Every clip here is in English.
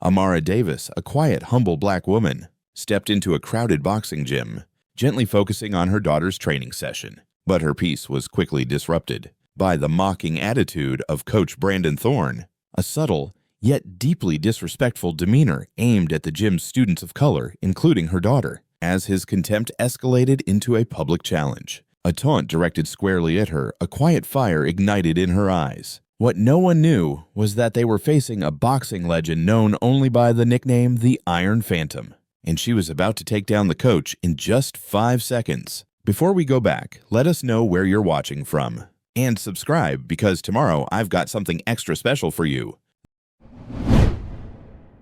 Amara Davis, a quiet, humble black woman, stepped into a crowded boxing gym, gently focusing on her daughter's training session. But her peace was quickly disrupted by the mocking attitude of Coach Brandon Thorne, a subtle yet deeply disrespectful demeanor aimed at the gym's students of color, including her daughter, as his contempt escalated into a public challenge. A taunt directed squarely at her, a quiet fire ignited in her eyes. What no one knew was that they were facing a boxing legend known only by the nickname the Iron Phantom, and she was about to take down the coach in just 5 seconds. Before we go back, let us know where you're watching from. And subscribe, because tomorrow I've got something extra special for you.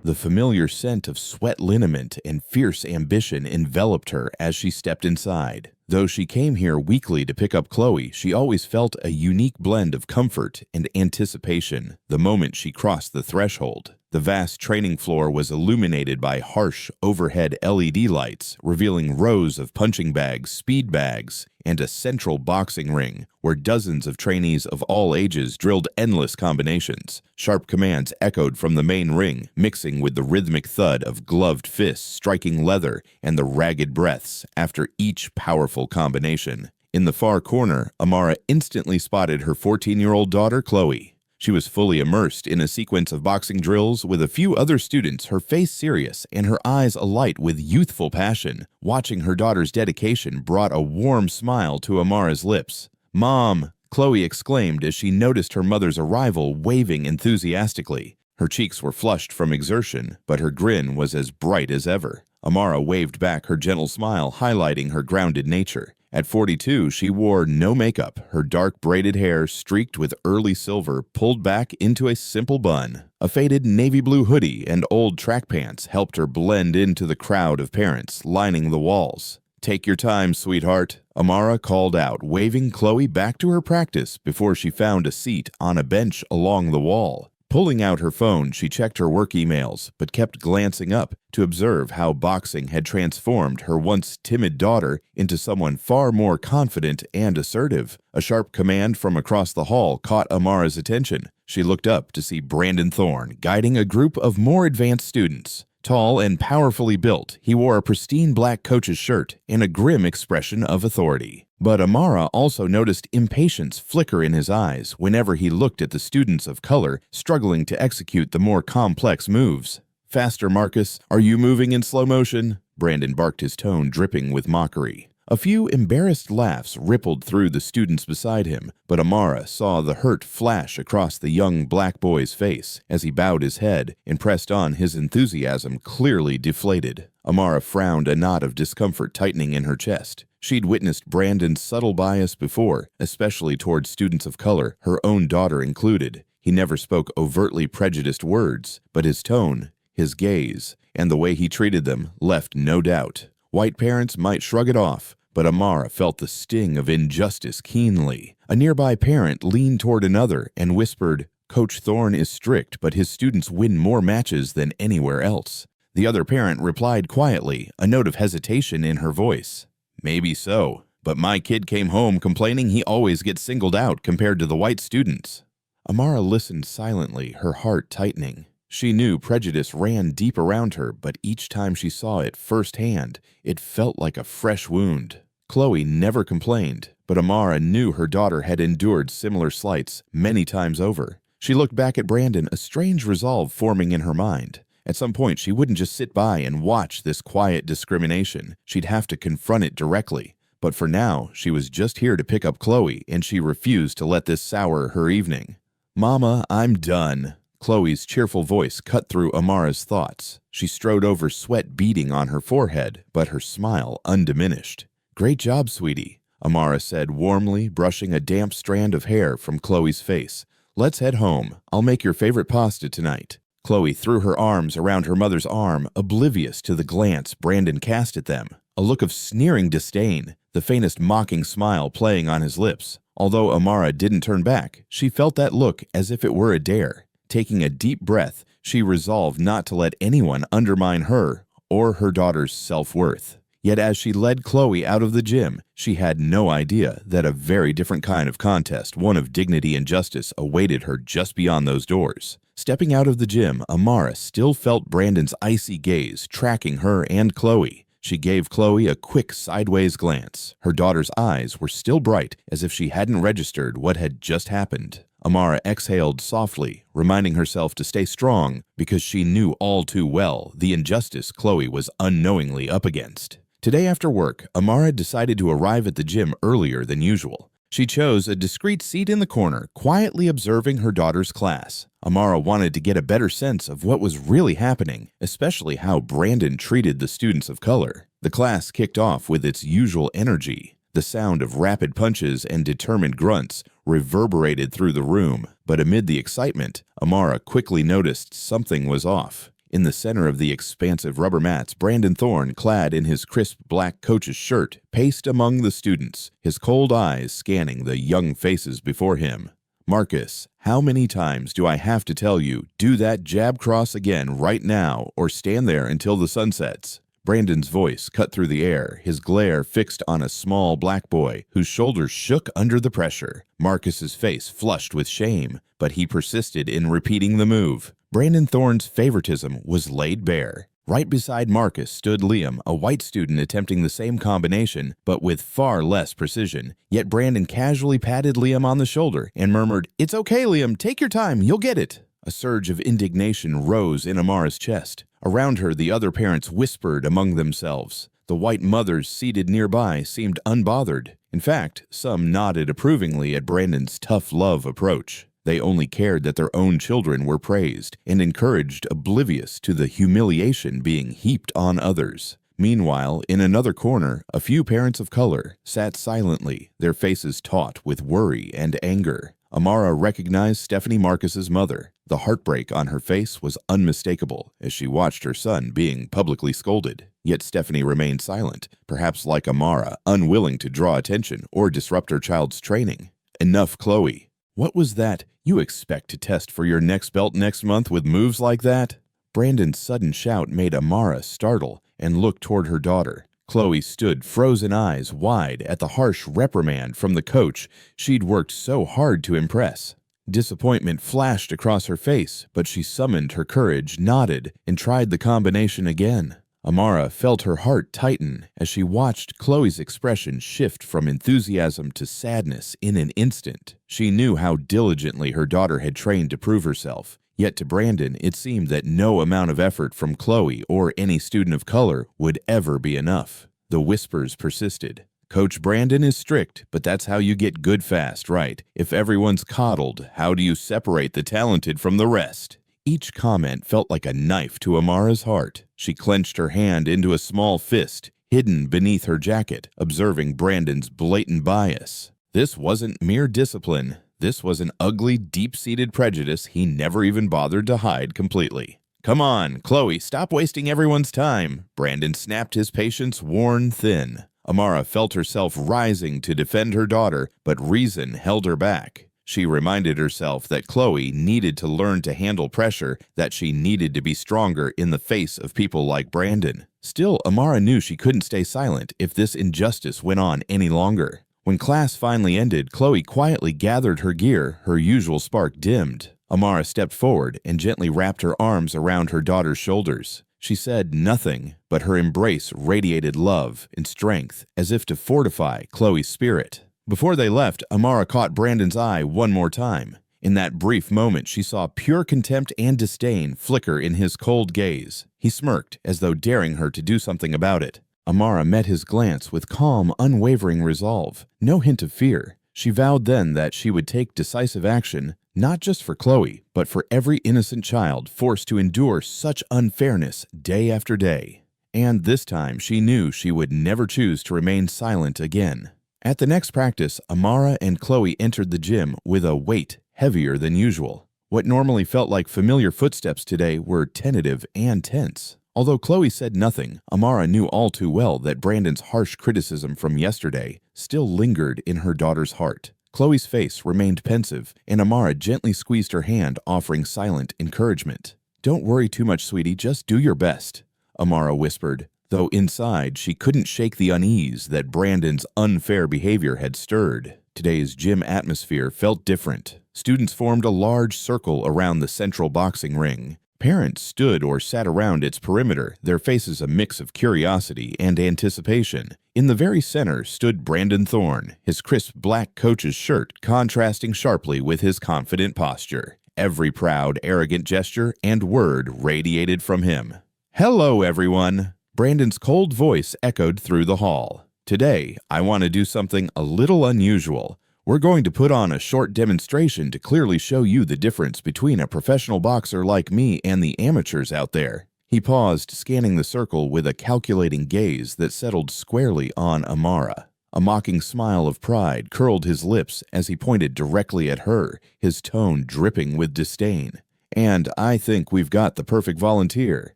The familiar scent of sweat liniment and fierce ambition enveloped her as she stepped inside. Though she came here weekly to pick up Chloe, she always felt a unique blend of comfort and anticipation the moment she crossed the threshold. The vast training floor was illuminated by harsh overhead LED lights, revealing rows of punching bags, speed bags, and a central boxing ring where dozens of trainees of all ages drilled endless combinations. Sharp commands echoed from the main ring, mixing with the rhythmic thud of gloved fists striking leather and the ragged breaths after each powerful combination. In the far corner, Amara instantly spotted her 14-year-old daughter, Chloe. She was fully immersed in a sequence of boxing drills with a few other students, her face serious and her eyes alight with youthful passion. Watching her daughter's dedication brought a warm smile to Amara's lips. "Mom!" Chloe exclaimed as she noticed her mother's arrival, waving enthusiastically. Her cheeks were flushed from exertion, but her grin was as bright as ever. Amara waved back her gentle smile, highlighting her grounded nature. At 42, she wore no makeup, her dark braided hair streaked with early silver pulled back into a simple bun. A faded navy blue hoodie and old track pants helped her blend into the crowd of parents lining the walls. "Take your time, sweetheart," Amara called out, waving Chloe back to her practice before she found a seat on a bench along the wall. Pulling out her phone, she checked her work emails, but kept glancing up to observe how boxing had transformed her once timid daughter into someone far more confident and assertive. A sharp command from across the hall caught Amara's attention. She looked up to see Brandon Thorne guiding a group of more advanced students. Tall and powerfully built, he wore a pristine black coach's shirt and a grim expression of authority. But Amara also noticed impatience flicker in his eyes whenever he looked at the students of color struggling to execute the more complex moves. "Faster, Marcus. Are you moving in slow motion?" Brandon barked, his tone dripping with mockery. A few embarrassed laughs rippled through the students beside him, but Amara saw the hurt flash across the young black boy's face as he bowed his head and pressed on, his enthusiasm clearly deflated. Amara frowned, a knot of discomfort tightening in her chest. She'd witnessed Brandon's subtle bias before, especially toward students of color, her own daughter included. He never spoke overtly prejudiced words, but his tone, his gaze, and the way he treated them left no doubt. White parents might shrug it off, but Amara felt the sting of injustice keenly. A nearby parent leaned toward another and whispered, "Coach Thorne is strict, but his students win more matches than anywhere else." The other parent replied quietly, a note of hesitation in her voice. "Maybe so, but my kid came home complaining he always gets singled out compared to the white students." Amara listened silently, her heart tightening. She knew prejudice ran deep around her, but each time she saw it firsthand, it felt like a fresh wound. Chloe never complained, but Amara knew her daughter had endured similar slights many times over. She looked back at Brandon, a strange resolve forming in her mind. At some point, she wouldn't just sit by and watch this quiet discrimination. She'd have to confront it directly. But for now, she was just here to pick up Chloe, and she refused to let this sour her evening. "Mama, I'm done." Chloe's cheerful voice cut through Amara's thoughts. She strode over, sweat beading on her forehead, but her smile undiminished. "Great job, sweetie," Amara said warmly, brushing a damp strand of hair from Chloe's face. "Let's head home. I'll make your favorite pasta tonight." Chloe threw her arms around her mother's arm, oblivious to the glance Brandon cast at them. A look of sneering disdain, the faintest mocking smile playing on his lips. Although Amara didn't turn back, she felt that look as if it were a dare. Taking a deep breath, she resolved not to let anyone undermine her or her daughter's self-worth. Yet as she led Chloe out of the gym, she had no idea that a very different kind of contest, one of dignity and justice, awaited her just beyond those doors. Stepping out of the gym, Amara still felt Brandon's icy gaze tracking her and Chloe. She gave Chloe a quick sideways glance. Her daughter's eyes were still bright, as if she hadn't registered what had just happened. Amara exhaled softly, reminding herself to stay strong because she knew all too well the injustice Chloe was unknowingly up against. Today after work, Amara decided to arrive at the gym earlier than usual. She chose a discreet seat in the corner, quietly observing her daughter's class. Amara wanted to get a better sense of what was really happening, especially how Brandon treated the students of color. The class kicked off with its usual energy. The sound of rapid punches and determined grunts reverberated through the room, but amid the excitement, Amara quickly noticed something was off. In the center of the expansive rubber mats, Brandon Thorne, clad in his crisp black coach's shirt, paced among the students, his cold eyes scanning the young faces before him. "Marcus, how many times do I have to tell you, do that jab cross again right now or stand there until the sun sets?" Brandon's voice cut through the air, his glare fixed on a small black boy whose shoulders shook under the pressure. Marcus's face flushed with shame, but he persisted in repeating the move. Brandon Thorne's favoritism was laid bare. Right beside Marcus stood Liam, a white student attempting the same combination, but with far less precision. Yet Brandon casually patted Liam on the shoulder and murmured, "It's okay, Liam, take your time, you'll get it." A surge of indignation rose in Amara's chest. Around her, the other parents whispered among themselves. The white mothers seated nearby seemed unbothered. In fact, some nodded approvingly at Brandon's tough love approach. They only cared that their own children were praised and encouraged, oblivious to the humiliation being heaped on others. Meanwhile, in another corner, a few parents of color sat silently, their faces taut with worry and anger. Amara recognized Stephanie Marcus's mother. The heartbreak on her face was unmistakable as she watched her son being publicly scolded. Yet Stephanie remained silent, perhaps like Amara, unwilling to draw attention or disrupt her child's training. "Enough, Chloe. What was that? You expect to test for your next belt next month with moves like that?" Brandon's sudden shout made Amara startle and look toward her daughter. Chloe stood, frozen eyes wide, at the harsh reprimand from the coach she'd worked so hard to impress. Disappointment flashed across her face, but she summoned her courage, nodded, and tried the combination again. Amara felt her heart tighten as she watched Chloe's expression shift from enthusiasm to sadness in an instant. She knew how diligently her daughter had trained to prove herself. Yet to Brandon, it seemed that no amount of effort from Chloe or any student of color would ever be enough. The whispers persisted. "Coach Brandon is strict, but that's how you get good fast, right? If everyone's coddled, how do you separate the talented from the rest?" Each comment felt like a knife to Amara's heart. She clenched her hand into a small fist, hidden beneath her jacket, observing Brandon's blatant bias. This wasn't mere discipline. This was an ugly, deep-seated prejudice he never even bothered to hide completely. "Come on, Chloe, stop wasting everyone's time." Brandon snapped, his patience worn thin. Amara felt herself rising to defend her daughter, but reason held her back. She reminded herself that Chloe needed to learn to handle pressure, that she needed to be stronger in the face of people like Brandon. Still, Amara knew she couldn't stay silent if this injustice went on any longer. When class finally ended, Chloe quietly gathered her gear, her usual spark dimmed. Amara stepped forward and gently wrapped her arms around her daughter's shoulders. She said nothing, but her embrace radiated love and strength, as if to fortify Chloe's spirit. Before they left, Amara caught Brandon's eye one more time. In that brief moment, she saw pure contempt and disdain flicker in his cold gaze. He smirked, as though daring her to do something about it. Amara met his glance with calm, unwavering resolve, no hint of fear. She vowed then that she would take decisive action, not just for Chloe, but for every innocent child forced to endure such unfairness day after day. And this time she knew she would never choose to remain silent again. At the next practice, Amara and Chloe entered the gym with a weight heavier than usual. What normally felt like familiar footsteps today were tentative and tense. Although Chloe said nothing, Amara knew all too well that Brandon's harsh criticism from yesterday still lingered in her daughter's heart. Chloe's face remained pensive, and Amara gently squeezed her hand, offering silent encouragement. "Don't worry too much, sweetie, just do your best," Amara whispered. though inside she couldn't shake the unease that Brandon's unfair behavior had stirred. Today's gym atmosphere felt different. Students formed a large circle around the central boxing ring. Parents stood or sat around its perimeter, their faces a mix of curiosity and anticipation. In the very center stood Brandon Thorne, his crisp black coach's shirt contrasting sharply with his confident posture. Every proud, arrogant gesture and word radiated from him. "Hello, everyone!" Brandon's cold voice echoed through the hall. "Today, I want to do something a little unusual. We're going to put on a short demonstration to clearly show you the difference between a professional boxer like me and the amateurs out there." He paused, scanning the circle with a calculating gaze that settled squarely on Amara. A mocking smile of pride curled his lips as he pointed directly at her, his tone dripping with disdain. "And I think we've got the perfect volunteer.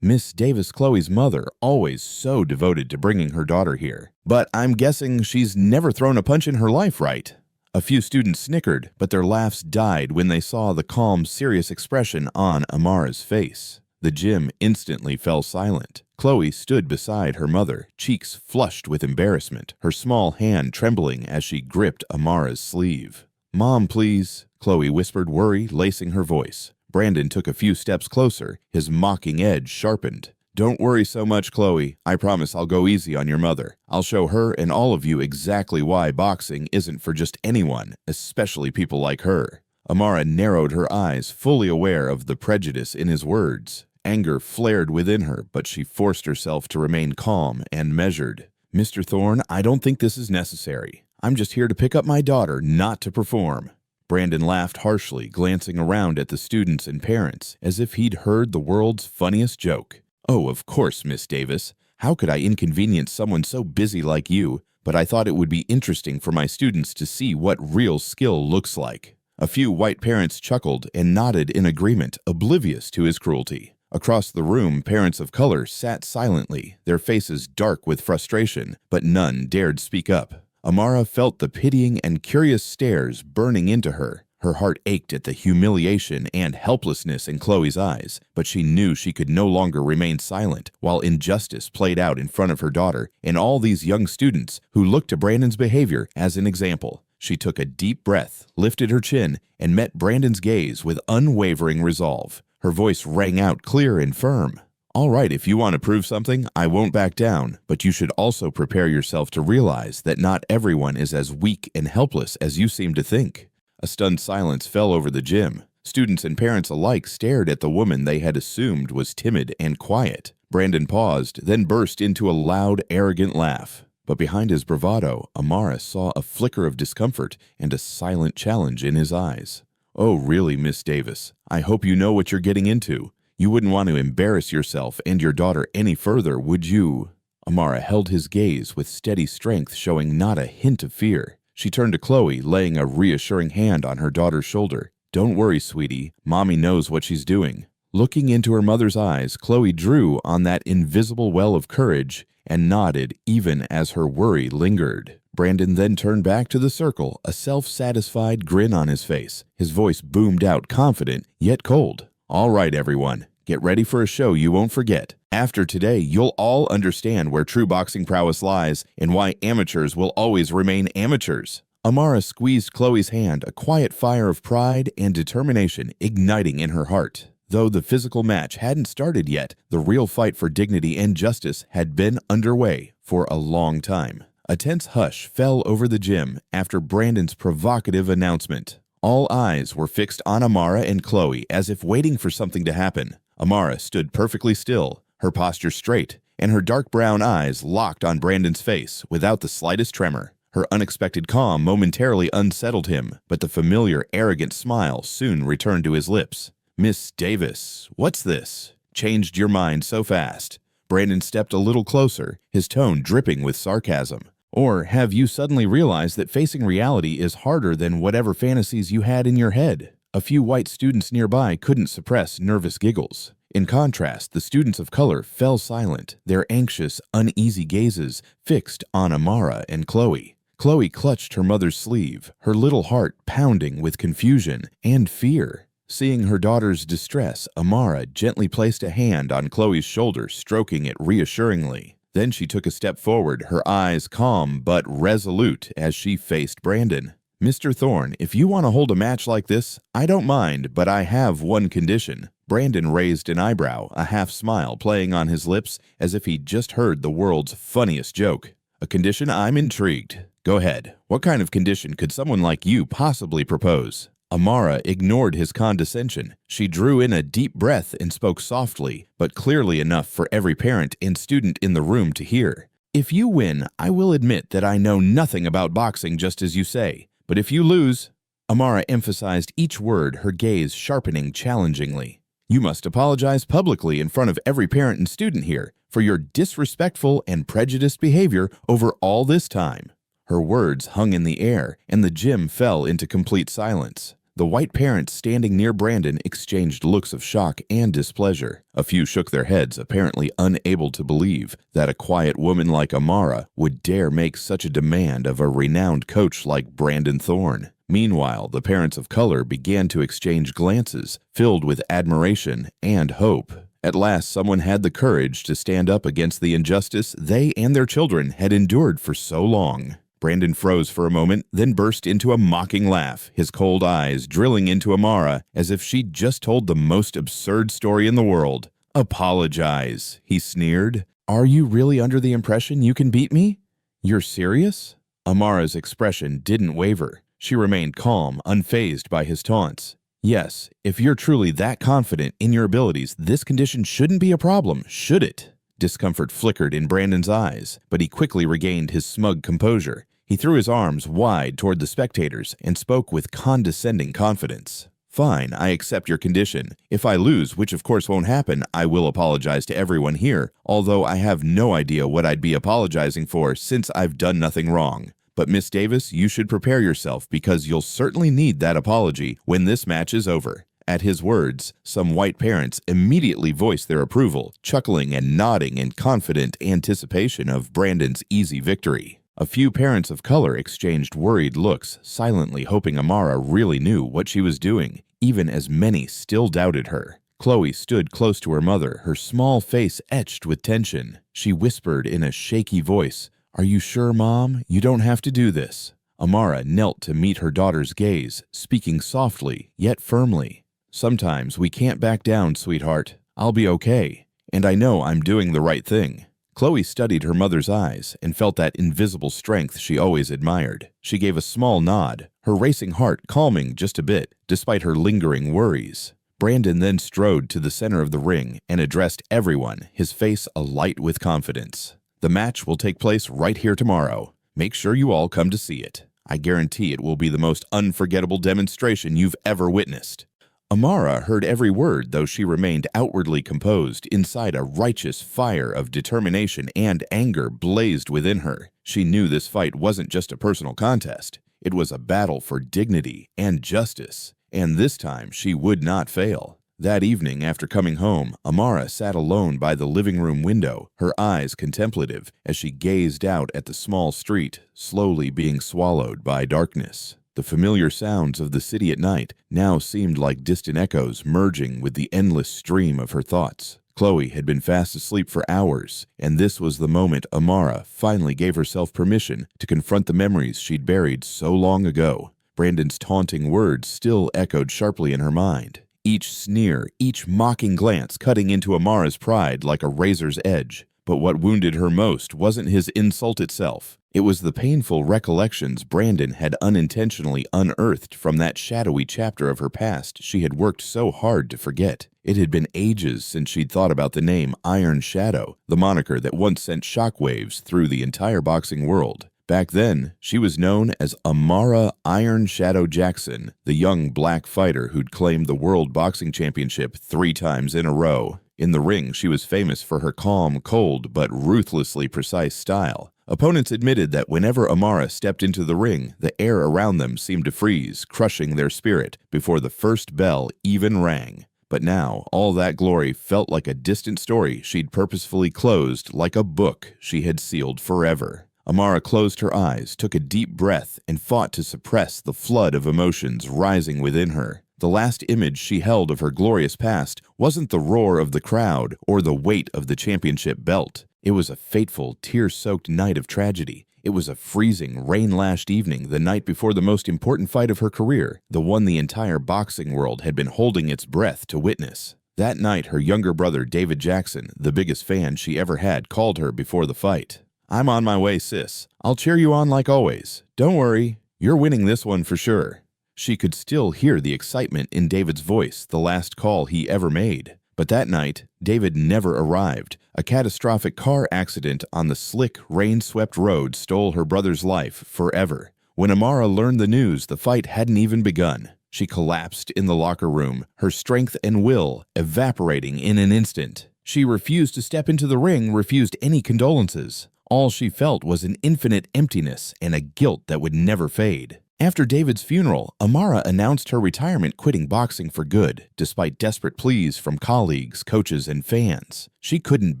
Miss Davis, Chloe's mother, always so devoted to bringing her daughter here. But I'm guessing she's never thrown a punch in her life, right?" A few students snickered, but their laughs died when they saw the calm, serious expression on Amara's face. The gym instantly fell silent. Chloe stood beside her mother, cheeks flushed with embarrassment, her small hand trembling as she gripped Amara's sleeve. "Mom, please," Chloe whispered, worry lacing her voice. Brandon took a few steps closer, his mocking edge sharpened. "Don't worry so much, Chloe. I promise I'll go easy on your mother. I'll show her and all of you exactly why boxing isn't for just anyone, especially people like her." Amara narrowed her eyes, fully aware of the prejudice in his words. Anger flared within her, but she forced herself to remain calm and measured. "Mr. Thorne, I don't think this is necessary. I'm just here to pick up my daughter, not to perform." Brandon laughed harshly, glancing around at the students and parents, as if he'd heard the world's funniest joke. "Oh, of course, Miss Davis. How could I inconvenience someone so busy like you? But I thought it would be interesting for my students to see what real skill looks like." A few white parents chuckled and nodded in agreement, oblivious to his cruelty. Across the room, parents of color sat silently, their faces dark with frustration, but none dared speak up. Amara felt the pitying and curious stares burning into her. Her heart ached at the humiliation and helplessness in Chloe's eyes, but she knew she could no longer remain silent while injustice played out in front of her daughter and all these young students who looked to Brandon's behavior as an example. She took a deep breath, lifted her chin, and met Brandon's gaze with unwavering resolve. Her voice rang out clear and firm. "All right, if you want to prove something, I won't back down, but you should also prepare yourself to realize that not everyone is as weak and helpless as you seem to think." A stunned silence fell over the gym. Students and parents alike stared at the woman they had assumed was timid and quiet. Brandon paused, then burst into a loud, arrogant laugh. But behind his bravado, Amara saw a flicker of discomfort and a silent challenge in his eyes. "Oh, really, Miss Davis, I hope you know what you're getting into. You wouldn't want to embarrass yourself and your daughter any further, would you?" Amara held his gaze with steady strength, showing not a hint of fear. She turned to Chloe, laying a reassuring hand on her daughter's shoulder. "Don't worry, sweetie. Mommy knows what she's doing." Looking into her mother's eyes, Chloe drew on that invisible well of courage and nodded even as her worry lingered. Brandon then turned back to the circle, a self-satisfied grin on his face. His voice boomed out, confident, yet cold. "All right, everyone. Get ready for a show you won't forget. After today, you'll all understand where true boxing prowess lies and why amateurs will always remain amateurs." Amara squeezed Chloe's hand, a quiet fire of pride and determination igniting in her heart. Though the physical match hadn't started yet, the real fight for dignity and justice had been underway for a long time. A tense hush fell over the gym after Brandon's provocative announcement. All eyes were fixed on Amara and Chloe as if waiting for something to happen. Amara stood perfectly still, her posture straight, and her dark brown eyes locked on Brandon's face without the slightest tremor. Her unexpected calm momentarily unsettled him, but the familiar, arrogant smile soon returned to his lips. "Miss Davis, what's this? Changed your mind so fast?" Brandon stepped a little closer, his tone dripping with sarcasm. "Or have you suddenly realized that facing reality is harder than whatever fantasies you had in your head?" A few white students nearby couldn't suppress nervous giggles. In contrast, the students of color fell silent, their anxious, uneasy gazes fixed on Amara and Chloe. Chloe clutched her mother's sleeve, her little heart pounding with confusion and fear. Seeing her daughter's distress, Amara gently placed a hand on Chloe's shoulder, stroking it reassuringly. Then she took a step forward, her eyes calm but resolute as she faced Brandon. "Mr. Thorne, if you want to hold a match like this, I don't mind, but I have one condition." Brandon raised an eyebrow, a half smile playing on his lips as if he'd just heard the world's funniest joke. "A condition? I'm intrigued. Go ahead. What kind of condition could someone like you possibly propose?" Amara ignored his condescension. She drew in a deep breath and spoke softly, but clearly enough for every parent and student in the room to hear. "If you win, I will admit that I know nothing about boxing, just as you say. But if you lose—" Amara emphasized each word, her gaze sharpening challengingly. "You must apologize publicly in front of every parent and student here for your disrespectful and prejudiced behavior over all this time." Her words hung in the air, and the gym fell into complete silence. The white parents standing near Brandon exchanged looks of shock and displeasure. A few shook their heads, apparently unable to believe that a quiet woman like Amara would dare make such a demand of a renowned coach like Brandon Thorne. Meanwhile, the parents of color began to exchange glances filled with admiration and hope. At last, someone had the courage to stand up against the injustice they and their children had endured for so long. Brandon froze for a moment, then burst into a mocking laugh, his cold eyes drilling into Amara as if she'd just told the most absurd story in the world. "Apologize," he sneered. "Are you really under the impression you can beat me? You're serious?" Amara's expression didn't waver. She remained calm, unfazed by his taunts. "Yes, if you're truly that confident in your abilities, this condition shouldn't be a problem, should it?" Discomfort flickered in Brandon's eyes, but he quickly regained his smug composure. He threw his arms wide toward the spectators and spoke with condescending confidence. "Fine, I accept your condition. If I lose, which of course won't happen, I will apologize to everyone here, although I have no idea what I'd be apologizing for since I've done nothing wrong. But Miss Davis, you should prepare yourself because you'll certainly need that apology when this match is over." At his words, some white parents immediately voiced their approval, chuckling and nodding in confident anticipation of Brandon's easy victory. A few parents of color exchanged worried looks, silently hoping Amara really knew what she was doing, even as many still doubted her. Chloe stood close to her mother, her small face etched with tension. She whispered in a shaky voice, "Are you sure, Mom? You don't have to do this." Amara knelt to meet her daughter's gaze, speaking softly, yet firmly. "Sometimes we can't back down, sweetheart. I'll be okay, and I know I'm doing the right thing." Chloe studied her mother's eyes and felt that invisible strength she always admired. She gave a small nod, her racing heart calming just a bit, despite her lingering worries. Brandon then strode to the center of the ring and addressed everyone, his face alight with confidence. "The match will take place right here tomorrow. Make sure you all come to see it. I guarantee it will be the most unforgettable demonstration you've ever witnessed." Amara heard every word, though she remained outwardly composed. Inside, a righteous fire of determination and anger blazed within her. She knew this fight wasn't just a personal contest. It was a battle for dignity and justice, and this time she would not fail. That evening, after coming home, Amara sat alone by the living room window, her eyes contemplative as she gazed out at the small street, slowly being swallowed by darkness. The familiar sounds of the city at night now seemed like distant echoes merging with the endless stream of her thoughts. Chloe had been fast asleep for hours, and this was the moment Amara finally gave herself permission to confront the memories she'd buried so long ago. Brandon's taunting words still echoed sharply in her mind, each sneer, each mocking glance cutting into Amara's pride like a razor's edge. But what wounded her most wasn't his insult itself. It was the painful recollections Brandon had unintentionally unearthed from that shadowy chapter of her past she had worked so hard to forget. It had been ages since she'd thought about the name Iron Shadow, the moniker that once sent shockwaves through the entire boxing world. Back then, she was known as Amara Iron Shadow Jackson, the young black fighter who'd claimed the World Boxing Championship 3 times in a row. In the ring, she was famous for her calm, cold, but ruthlessly precise style. Opponents admitted that whenever Amara stepped into the ring, the air around them seemed to freeze, crushing their spirit before the first bell even rang. But now, all that glory felt like a distant story she'd purposefully closed, like a book she had sealed forever. Amara closed her eyes, took a deep breath, and fought to suppress the flood of emotions rising within her. The last image she held of her glorious past wasn't the roar of the crowd or the weight of the championship belt. It was a fateful, tear-soaked night of tragedy. It was a freezing, rain-lashed evening the night before the most important fight of her career, the one the entire boxing world had been holding its breath to witness. That night, her younger brother, David Jackson, the biggest fan she ever had, called her before the fight. "I'm on my way, sis. I'll cheer you on like always. Don't worry, you're winning this one for sure." She could still hear the excitement in David's voice, the last call he ever made. But that night, David never arrived. A catastrophic car accident on the slick, rain-swept road stole her brother's life forever. When Amara learned the news, the fight hadn't even begun. She collapsed in the locker room, her strength and will evaporating in an instant. She refused to step into the ring, refused any condolences. All she felt was an infinite emptiness and a guilt that would never fade. After David's funeral, Amara announced her retirement, quitting boxing for good, despite desperate pleas from colleagues, coaches, and fans. She couldn't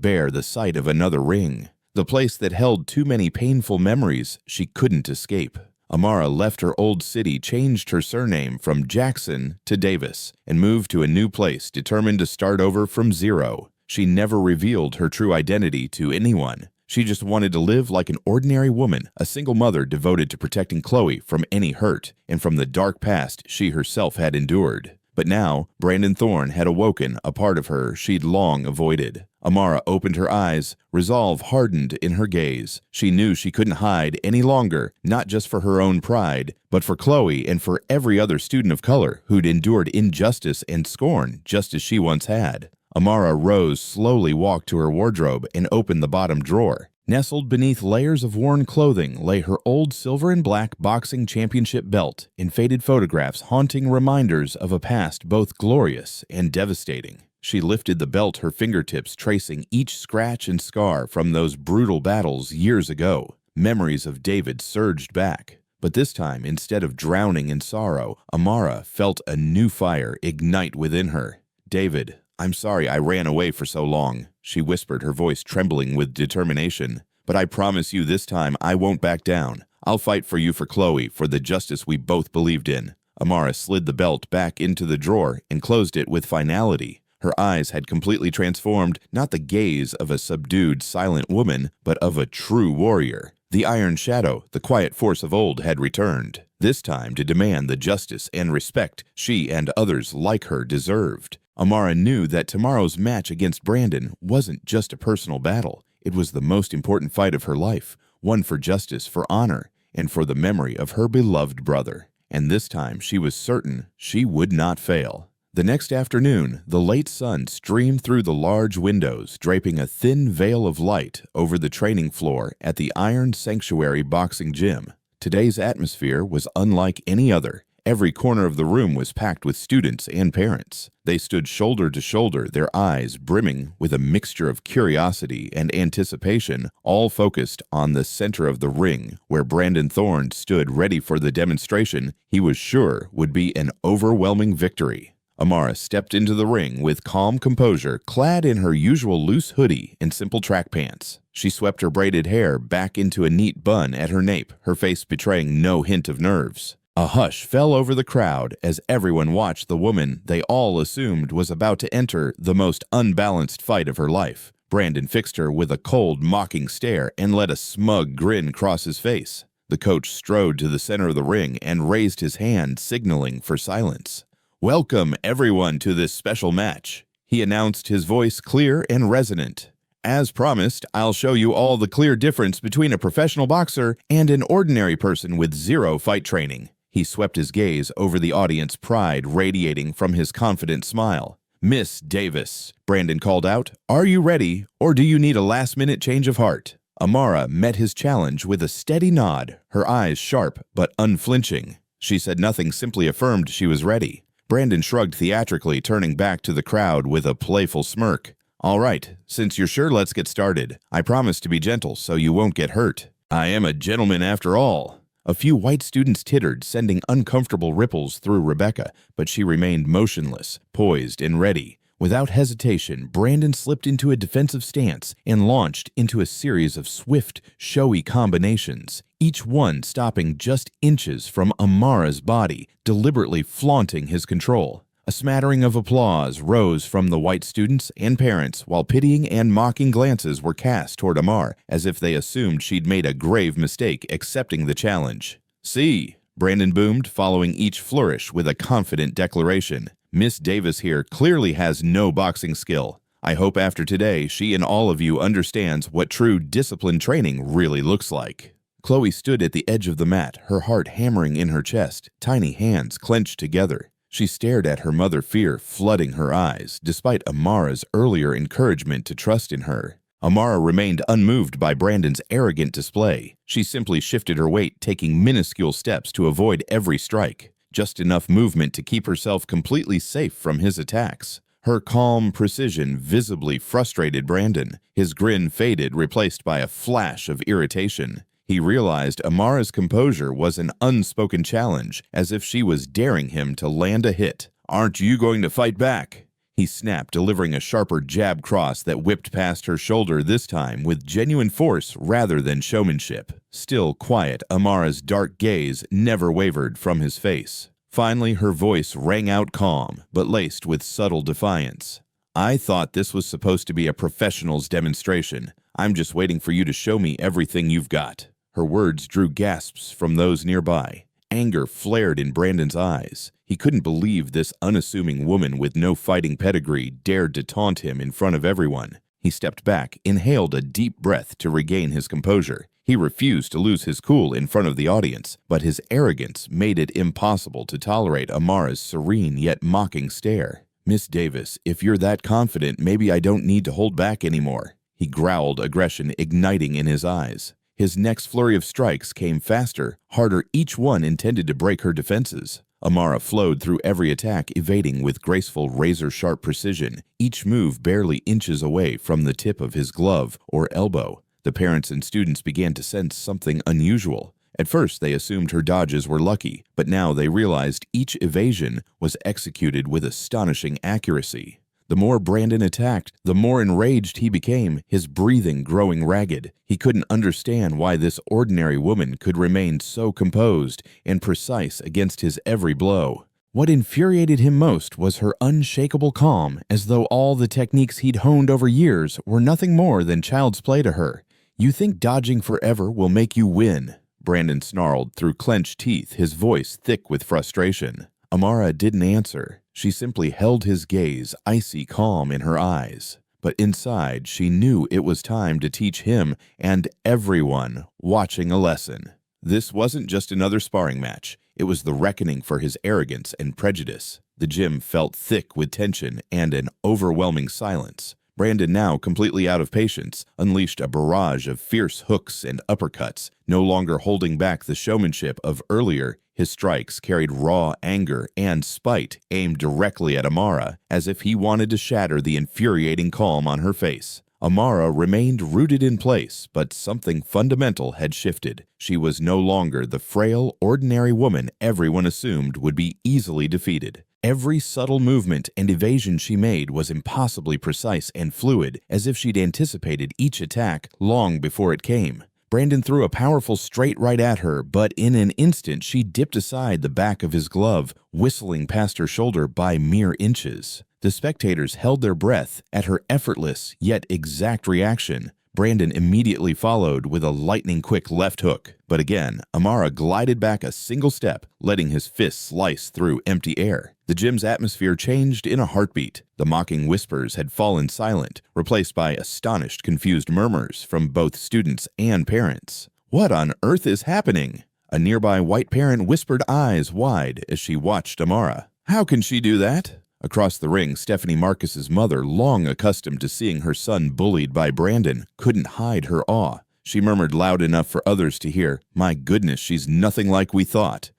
bear the sight of another ring. The place that held too many painful memories she couldn't escape. Amara left her old city, changed her surname from Jackson to Davis, and moved to a new place, determined to start over from zero. She never revealed her true identity to anyone. She just wanted to live like an ordinary woman, a single mother devoted to protecting Chloe from any hurt and from the dark past she herself had endured. But now, Brandon Thorne had awoken a part of her she'd long avoided. Amara opened her eyes, resolve hardened in her gaze. She knew she couldn't hide any longer, not just for her own pride, but for Chloe and for every other student of color who'd endured injustice and scorn just as she once had. Amara rose, slowly walked to her wardrobe, and opened the bottom drawer. Nestled beneath layers of worn clothing lay her old silver and black boxing championship belt, in faded photographs haunting reminders of a past both glorious and devastating. She lifted the belt, her fingertips tracing each scratch and scar from those brutal battles years ago. Memories of David surged back. But this time, instead of drowning in sorrow, Amara felt a new fire ignite within her. "David, I'm sorry I ran away for so long," she whispered, her voice trembling with determination. "But I promise you this time I won't back down. I'll fight for you, for Chloe, for the justice we both believed in." Amara slid the belt back into the drawer and closed it with finality. Her eyes had completely transformed, not the gaze of a subdued, silent woman, but of a true warrior. The iron shadow, the quiet force of old, had returned, this time to demand the justice and respect she and others like her deserved. Amara knew that tomorrow's match against Brandon wasn't just a personal battle. It was the most important fight of her life, one for justice, for honor, and for the memory of her beloved brother. And this time she was certain she would not fail. The next afternoon, the late sun streamed through the large windows, draping a thin veil of light over the training floor at the Iron Sanctuary Boxing Gym. Today's atmosphere was unlike any other. Every corner of the room was packed with students and parents. They stood shoulder to shoulder, their eyes brimming with a mixture of curiosity and anticipation, all focused on the center of the ring, where Brandon Thorne stood ready for the demonstration he was sure would be an overwhelming victory. Amara stepped into the ring with calm composure, clad in her usual loose hoodie and simple track pants. She swept her braided hair back into a neat bun at her nape, her face betraying no hint of nerves. A hush fell over the crowd as everyone watched the woman they all assumed was about to enter the most unbalanced fight of her life. Brandon fixed her with a cold, mocking stare and let a smug grin cross his face. The coach strode to the center of the ring and raised his hand, signaling for silence. "Welcome, everyone, to this special match," he announced, his voice clear and resonant. "As promised, I'll show you all the clear difference between a professional boxer and an ordinary person with zero fight training." He swept his gaze over the audience, pride radiating from his confident smile. "Miss Davis," Brandon called out, "are you ready, or do you need a last-minute change of heart?" Amara met his challenge with a steady nod, her eyes sharp but unflinching. She said nothing, simply affirmed she was ready. Brandon shrugged theatrically, turning back to the crowd with a playful smirk. "All right, since you're sure, let's get started. I promise to be gentle so you won't get hurt. I am a gentleman after all." A few white students tittered, sending uncomfortable ripples through Rebecca, but she remained motionless, poised and ready. Without hesitation, Brandon slipped into a defensive stance and launched into a series of swift, showy combinations. each one stopping just inches from Amara's body, deliberately flaunting his control. A smattering of applause rose from the white students and parents, while pitying and mocking glances were cast toward Amar, as if they assumed she'd made a grave mistake accepting the challenge. "See," Brandon boomed, following each flourish with a confident declaration. "Miss Davis here clearly has no boxing skill. I hope after today she and all of you understands what true discipline training really looks like." Chloe stood at the edge of the mat, her heart hammering in her chest, tiny hands clenched together. She stared at her mother, fear flooding her eyes, despite Amara's earlier encouragement to trust in her. Amara remained unmoved by Brandon's arrogant display. She simply shifted her weight, taking minuscule steps to avoid every strike, just enough movement to keep herself completely safe from his attacks. Her calm precision visibly frustrated Brandon. His grin faded, replaced by a flash of irritation. He realized Amara's composure was an unspoken challenge, as if she was daring him to land a hit. "Aren't you going to fight back?" he snapped, delivering a sharper jab cross that whipped past her shoulder, this time with genuine force rather than showmanship. Still quiet, Amara's dark gaze never wavered from his face. Finally, her voice rang out calm, but laced with subtle defiance. "I thought this was supposed to be a professional's demonstration. I'm just waiting for you to show me everything you've got." Her words drew gasps from those nearby. Anger flared in Brandon's eyes. He couldn't believe this unassuming woman with no fighting pedigree dared to taunt him in front of everyone. He stepped back, inhaled a deep breath to regain his composure. He refused to lose his cool in front of the audience, but his arrogance made it impossible to tolerate Amara's serene yet mocking stare. "Miss Davis, if you're that confident, maybe I don't need to hold back anymore." He growled, aggression igniting in his eyes. His next flurry of strikes came faster, harder, each one intended to break her defenses. Amara flowed through every attack, evading with graceful, razor-sharp precision, each move barely inches away from the tip of his glove or elbow. The parents and students began to sense something unusual. At first, they assumed her dodges were lucky, but now they realized each evasion was executed with astonishing accuracy. The more Brandon attacked, the more enraged he became, his breathing growing ragged. He couldn't understand why this ordinary woman could remain so composed and precise against his every blow. What infuriated him most was her unshakable calm, as though all the techniques he'd honed over years were nothing more than child's play to her. "You think dodging forever will make you win?" Brandon snarled through clenched teeth, his voice thick with frustration. Amara didn't answer. She simply held his gaze, icy calm in her eyes. But inside, she knew it was time to teach him and everyone watching a lesson. This wasn't just another sparring match. It was the reckoning for his arrogance and prejudice. The gym felt thick with tension and an overwhelming silence. Brandon, now completely out of patience, unleashed a barrage of fierce hooks and uppercuts. No longer holding back the showmanship of earlier, his strikes carried raw anger and spite aimed directly at Amara, as if he wanted to shatter the infuriating calm on her face. Amara remained rooted in place, but something fundamental had shifted. She was no longer the frail, ordinary woman everyone assumed would be easily defeated. Every subtle movement and evasion she made was impossibly precise and fluid, as if she'd anticipated each attack long before it came. Brandon threw a powerful straight right at her, but in an instant she dipped aside the back of his glove, whistling past her shoulder by mere inches. The spectators held their breath at her effortless yet exact reaction. Brandon immediately followed with a lightning-quick left hook, but again, Amara glided back a single step, letting his fist slice through empty air. The gym's atmosphere changed in a heartbeat. The mocking whispers had fallen silent, replaced by astonished, confused murmurs from both students and parents. "What on earth is happening?" A nearby white parent whispered, eyes wide, as she watched Amara. "How can she do that?" Across the ring, Stephanie Marcus's mother, long accustomed to seeing her son bullied by Brandon, couldn't hide her awe. She murmured loud enough for others to hear, "My goodness, she's nothing like we thought."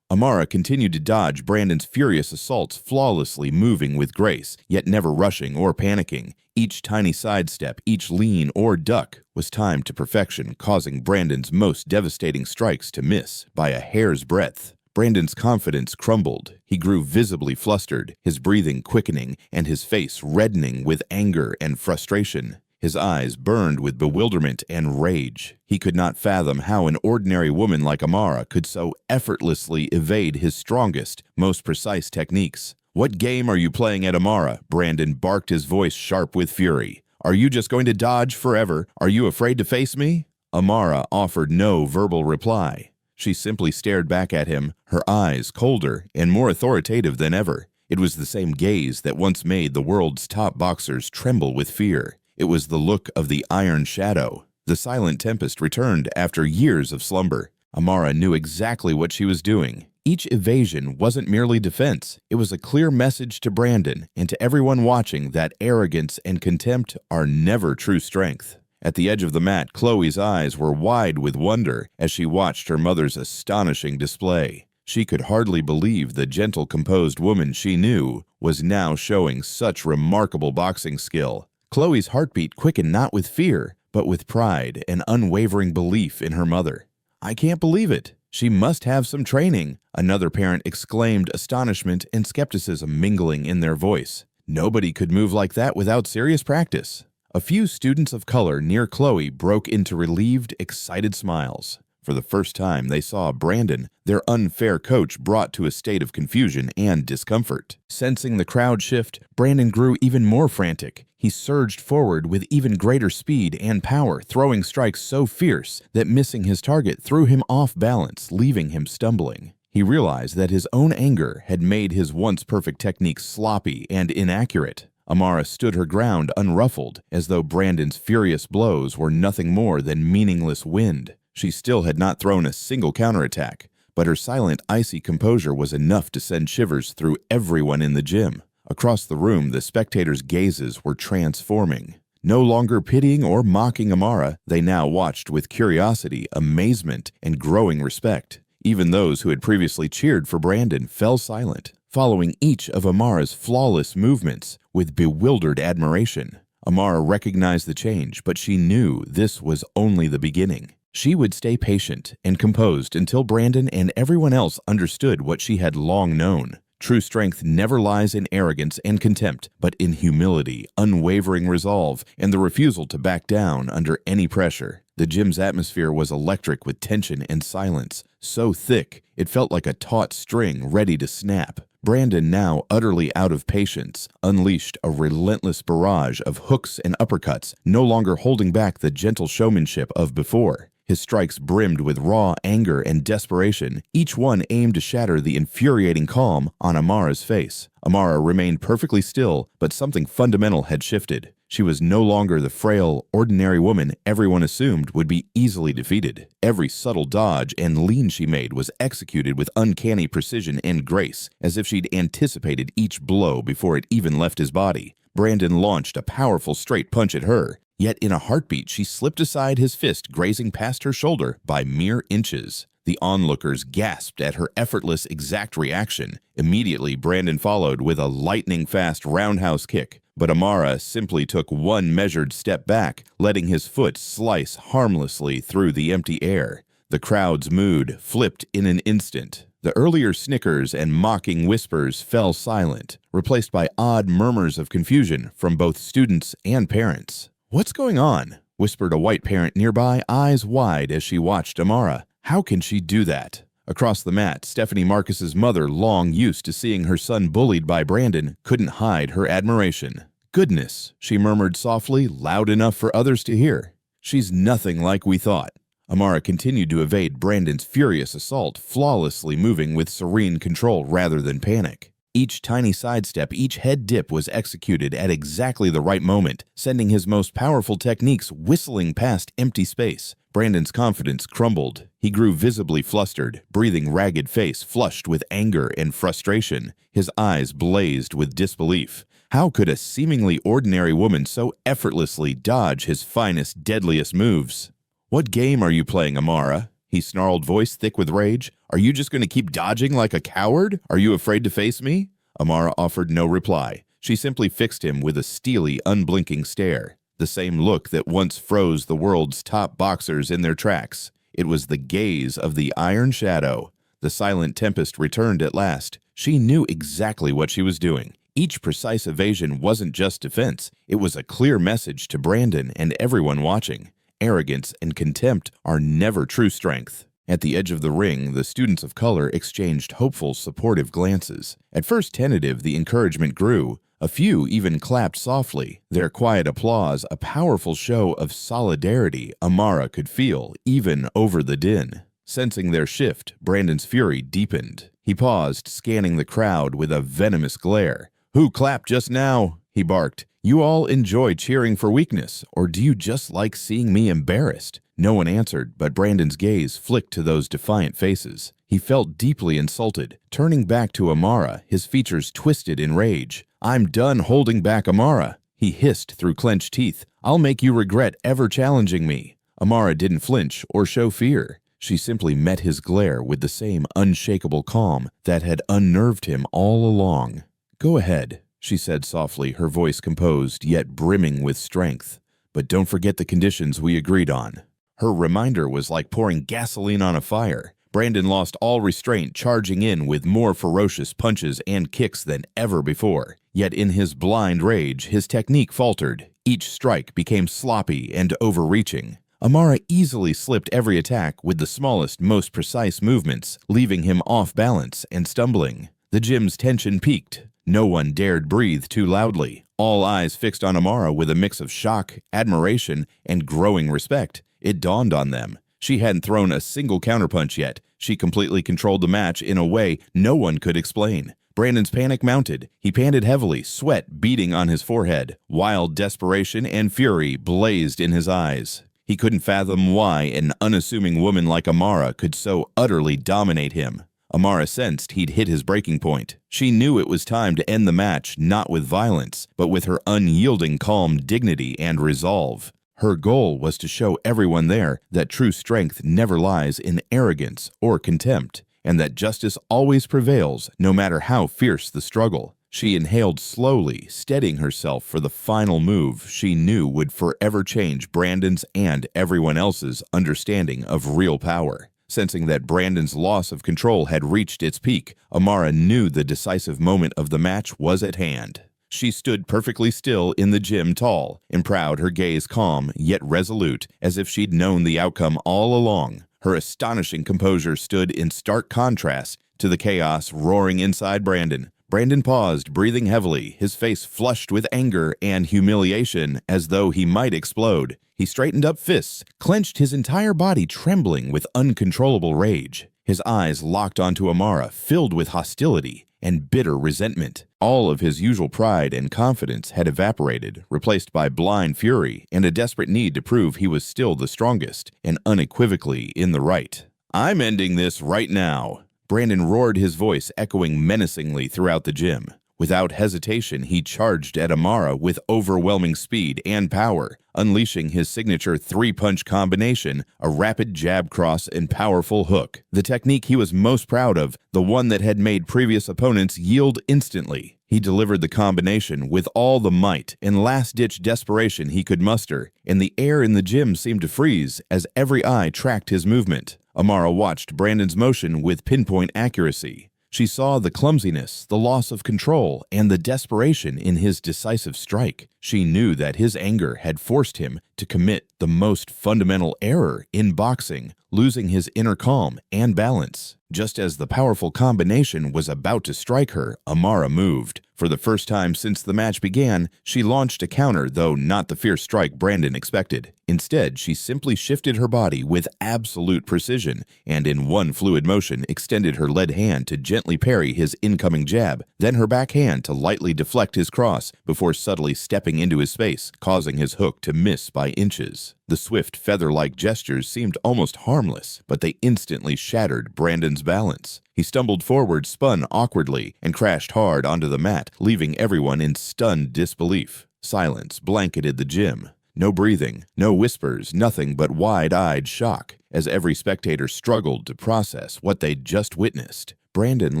Amara continued to dodge Brandon's furious assaults, flawlessly moving with grace, yet never rushing or panicking. Each tiny sidestep, each lean or duck was timed to perfection, causing Brandon's most devastating strikes to miss by a hair's breadth. Brandon's confidence crumbled. He grew visibly flustered, his breathing quickening and his face reddening with anger and frustration. His eyes burned with bewilderment and rage. He could not fathom how an ordinary woman like Amara could so effortlessly evade his strongest, most precise techniques. "What game are you playing at, Amara?" Brandon barked, his voice sharp with fury. "Are you just going to dodge forever? Are you afraid to face me?" Amara offered no verbal reply. She simply stared back at him, her eyes colder and more authoritative than ever. It was the same gaze that once made the world's top boxers tremble with fear. It was the look of the Iron Shadow. The silent tempest returned after years of slumber. Amara knew exactly what she was doing. Each evasion wasn't merely defense. It was a clear message to Brandon and to everyone watching that arrogance and contempt are never true strength. At the edge of the mat, Chloe's eyes were wide with wonder as she watched her mother's astonishing display. She could hardly believe the gentle, composed woman she knew was now showing such remarkable boxing skill. Chloe's heartbeat quickened not with fear, but with pride and unwavering belief in her mother. "I can't believe it. She must have some training," another parent exclaimed, astonishment and skepticism mingling in their voice. "Nobody could move like that without serious practice." A few students of color near Chloe broke into relieved, excited smiles. For the first time, they saw Brandon, their unfair coach, brought to a state of confusion and discomfort. Sensing the crowd shift, Brandon grew even more frantic. He surged forward with even greater speed and power, throwing strikes so fierce that missing his target threw him off balance, leaving him stumbling. He realized that his own anger had made his once perfect technique sloppy and inaccurate. Amara stood her ground unruffled, as though Brandon's furious blows were nothing more than meaningless wind. She still had not thrown a single counterattack, but her silent, icy composure was enough to send shivers through everyone in the gym. Across the room, the spectators' gazes were transforming. No longer pitying or mocking Amara, they now watched with curiosity, amazement, and growing respect. Even those who had previously cheered for Brandon fell silent, following each of Amara's flawless movements with bewildered admiration. Amara recognized the change, but she knew this was only the beginning. She would stay patient and composed until Brandon and everyone else understood what she had long known. True strength never lies in arrogance and contempt, but in humility, unwavering resolve, and the refusal to back down under any pressure. The gym's atmosphere was electric with tension and silence, so thick it felt like a taut string ready to snap. Brandon, now utterly out of patience, unleashed a relentless barrage of hooks and uppercuts, no longer holding back the gentle showmanship of before. His strikes brimmed with raw anger and desperation, each one aimed to shatter the infuriating calm on Amara's face. Amara remained perfectly still, but something fundamental had shifted. She was no longer the frail, ordinary woman everyone assumed would be easily defeated. Every subtle dodge and lean she made was executed with uncanny precision and grace, as if she'd anticipated each blow before it even left his body. Brandon launched a powerful straight punch at her, yet in a heartbeat she slipped aside, his fist grazing past her shoulder by mere inches. The onlookers gasped at her effortless, exact reaction. Immediately, Brandon followed with a lightning-fast roundhouse kick, but Amara simply took one measured step back, letting his foot slice harmlessly through the empty air. The crowd's mood flipped in an instant. The earlier snickers and mocking whispers fell silent, replaced by odd murmurs of confusion from both students and parents. "What's going on?" whispered a white parent nearby, eyes wide as she watched Amara. "How can she do that?" Across the mat, Stephanie Marcus's mother, long used to seeing her son bullied by Brandon, couldn't hide her admiration. "Goodness," she murmured softly, loud enough for others to hear. "She's nothing like we thought." Amara continued to evade Brandon's furious assault, flawlessly moving with serene control rather than panic. Each tiny sidestep, each head dip was executed at exactly the right moment, sending his most powerful techniques whistling past empty space. Brandon's confidence crumbled. He grew visibly flustered, breathing ragged face flushed with anger and frustration. His eyes blazed with disbelief. How could a seemingly ordinary woman so effortlessly dodge his finest, deadliest moves? "What game are you playing, Amara?" he snarled, voice thick with rage. "Are you just going to keep dodging like a coward? Are you afraid to face me?" Amara offered no reply. She simply fixed him with a steely, unblinking stare. The same look that once froze the world's top boxers in their tracks. It was the gaze of the Iron Shadow. The silent tempest returned at last. She knew exactly what she was doing. Each precise evasion wasn't just defense, it was a clear message to Brandon and everyone watching. Arrogance and contempt are never true strength. At the edge of the ring, the students of color exchanged hopeful, supportive glances. At first tentative, the encouragement grew. A few even clapped softly, their quiet applause a powerful show of solidarity Amara could feel even over the din. Sensing their shift, Brandon's fury deepened. He paused, scanning the crowd with a venomous glare. "Who clapped just now?" he barked. "You all enjoy cheering for weakness, or do you just like seeing me embarrassed?" No one answered, but Brandon's gaze flicked to those defiant faces. He felt deeply insulted. Turning back to Amara, his features twisted in rage. "I'm done holding back Amara," he hissed through clenched teeth. "I'll make you regret ever challenging me." Amara didn't flinch or show fear. She simply met his glare with the same unshakable calm that had unnerved him all along. "Go ahead," she said softly, her voice composed yet brimming with strength. "But don't forget the conditions we agreed on." Her reminder was like pouring gasoline on a fire. Brandon lost all restraint, charging in with more ferocious punches and kicks than ever before. Yet in his blind rage, his technique faltered. Each strike became sloppy and overreaching. Amara easily slipped every attack with the smallest, most precise movements, leaving him off balance and stumbling. The gym's tension peaked. No one dared breathe too loudly. All eyes fixed on Amara with a mix of shock, admiration, and growing respect. It dawned on them. She hadn't thrown a single counterpunch yet. She completely controlled the match in a way no one could explain. Brandon's panic mounted. He panted heavily, sweat beading on his forehead. Wild desperation and fury blazed in his eyes. He couldn't fathom why an unassuming woman like Amara could so utterly dominate him. Amara sensed he'd hit his breaking point. She knew it was time to end the match, not with violence, but with her unyielding calm dignity and resolve. Her goal was to show everyone there that true strength never lies in arrogance or contempt, and that justice always prevails no matter how fierce the struggle. She inhaled slowly, steadying herself for the final move she knew would forever change Brandon's and everyone else's understanding of real power. Sensing that Brandon's loss of control had reached its peak, Amara knew the decisive moment of the match was at hand. She stood perfectly still in the gym, tall and proud, her gaze calm yet resolute, as if she'd known the outcome all along. Her astonishing composure stood in stark contrast to the chaos roaring inside Brandon. Brandon paused, breathing heavily, his face flushed with anger and humiliation as though he might explode. He straightened up fists, clenched his entire body, trembling with uncontrollable rage. His eyes locked onto Amara, filled with hostility and bitter resentment. All of his usual pride and confidence had evaporated, replaced by blind fury and a desperate need to prove he was still the strongest and unequivocally in the right. "I'm ending this right now." Brandon roared, his voice echoing menacingly throughout the gym. Without hesitation, he charged at Amara with overwhelming speed and power, unleashing his signature three-punch combination, a rapid jab cross and powerful hook. The technique he was most proud of, the one that had made previous opponents yield instantly. He delivered the combination with all the might and last-ditch desperation he could muster, and the air in the gym seemed to freeze as every eye tracked his movement. Amara watched Brandon's motion with pinpoint accuracy. She saw the clumsiness, the loss of control, and the desperation in his decisive strike. She knew that his anger had forced him to commit the most fundamental error in boxing, losing his inner calm and balance. Just as the powerful combination was about to strike her, Amara moved. For the first time since the match began, she launched a counter, though not the fierce strike Brandon expected. Instead, she simply shifted her body with absolute precision and in one fluid motion extended her lead hand to gently parry his incoming jab, then her back hand to lightly deflect his cross before subtly stepping into his space, causing his hook to miss by inches. The swift, feather-like gestures seemed almost harmless, but they instantly shattered Brandon's balance. He stumbled forward, spun awkwardly, and crashed hard onto the mat, leaving everyone in stunned disbelief. Silence blanketed the gym. No breathing, no whispers, nothing but wide-eyed shock, as every spectator struggled to process what they'd just witnessed. Brandon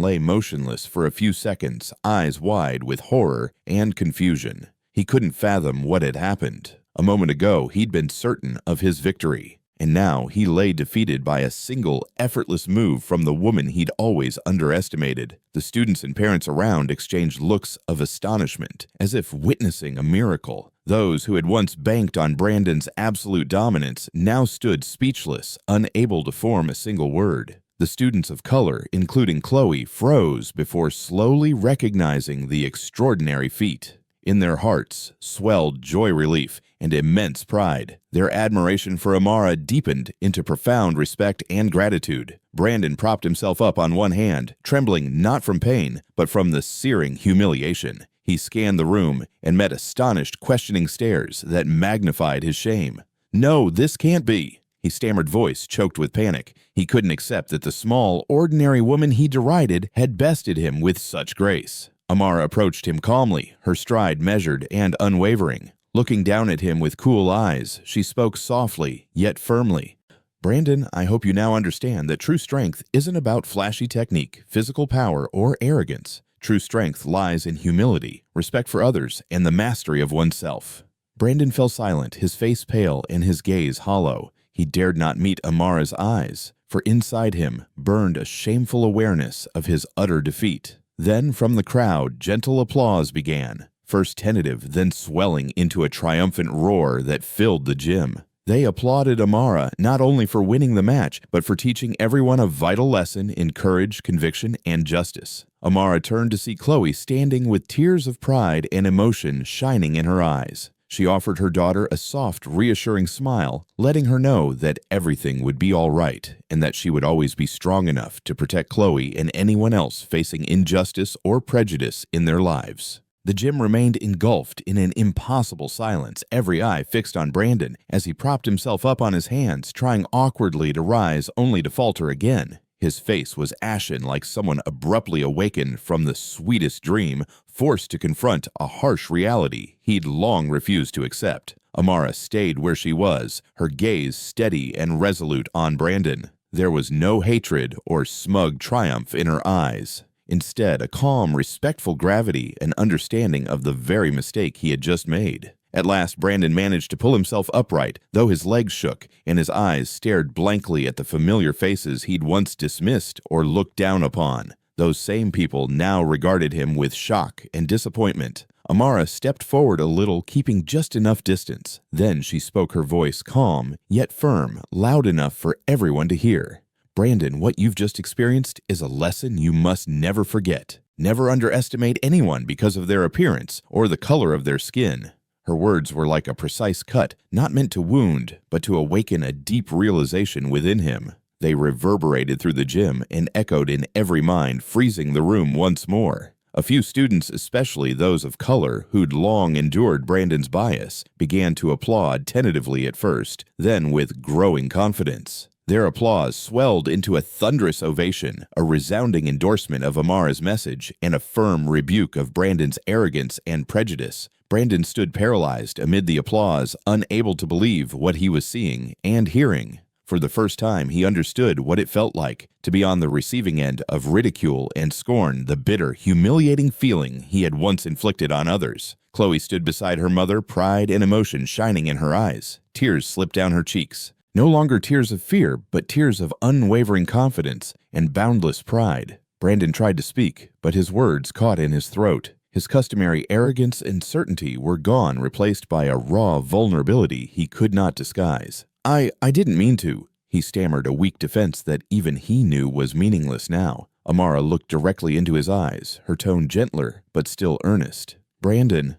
lay motionless for a few seconds, eyes wide with horror and confusion. He couldn't fathom what had happened. A moment ago, he'd been certain of his victory. And now he lay defeated by a single effortless move from the woman he'd always underestimated. The students and parents around exchanged looks of astonishment, as if witnessing a miracle. Those who had once banked on Brandon's absolute dominance now stood speechless, unable to form a single word. The students of color, including Chloe, froze before slowly recognizing the extraordinary feat. In their hearts swelled joy, relief, and immense pride. Their admiration for Amara deepened into profound respect and gratitude. Brandon propped himself up on one hand, trembling not from pain, but from the searing humiliation. He scanned the room and met astonished, questioning stares that magnified his shame. "No, this can't be," his stammered voice choked with panic. He couldn't accept that the small, ordinary woman he derided had bested him with such grace. Amara approached him calmly, her stride measured and unwavering. Looking down at him with cool eyes, she spoke softly, yet firmly. "Brandon, I hope you now understand that true strength isn't about flashy technique, physical power, or arrogance. True strength lies in humility, respect for others, and the mastery of oneself." Brandon fell silent, his face pale and his gaze hollow. He dared not meet Amara's eyes, for inside him burned a shameful awareness of his utter defeat. Then from the crowd, gentle applause began, first tentative, then swelling into a triumphant roar that filled the gym. They applauded Amara not only for winning the match, but for teaching everyone a vital lesson in courage, conviction, and justice. Amara turned to see Chloe standing with tears of pride and emotion shining in her eyes. She offered her daughter a soft, reassuring smile, letting her know that everything would be all right and that she would always be strong enough to protect Chloe and anyone else facing injustice or prejudice in their lives. The gym remained engulfed in an impossible silence, every eye fixed on Brandon as he propped himself up on his hands, trying awkwardly to rise only to falter again. His face was ashen, like someone abruptly awakened from the sweetest dream, forced to confront a harsh reality he'd long refused to accept. Amara stayed where she was, her gaze steady and resolute on Brandon. There was no hatred or smug triumph in her eyes. Instead, a calm, respectful gravity and understanding of the very mistake he had just made. At last, Brandon managed to pull himself upright, though his legs shook and his eyes stared blankly at the familiar faces he'd once dismissed or looked down upon. Those same people now regarded him with shock and disappointment. Amara stepped forward a little, keeping just enough distance. Then she spoke, her voice calm, yet firm, loud enough for everyone to hear. "Brandon, what you've just experienced is a lesson you must never forget. Never underestimate anyone because of their appearance or the color of their skin." Her words were like a precise cut, not meant to wound, but to awaken a deep realization within him. They reverberated through the gym and echoed in every mind, freezing the room once more. A few students, especially those of color who'd long endured Brandon's bias, began to applaud tentatively at first, then with growing confidence. Their applause swelled into a thunderous ovation, a resounding endorsement of Amara's message and a firm rebuke of Brandon's arrogance and prejudice. Brandon stood paralyzed amid the applause, unable to believe what he was seeing and hearing. For the first time, he understood what it felt like to be on the receiving end of ridicule and scorn, the bitter, humiliating feeling he had once inflicted on others. Chloe stood beside her mother, pride and emotion shining in her eyes. Tears slipped down her cheeks. No longer tears of fear, but tears of unwavering confidence and boundless pride. Brandon tried to speak, but his words caught in his throat. His customary arrogance and certainty were gone, replaced by a raw vulnerability he could not disguise. I didn't mean to," he stammered, a weak defense that even he knew was meaningless now. Amara looked directly into his eyes, her tone gentler, but still earnest. "Brandon,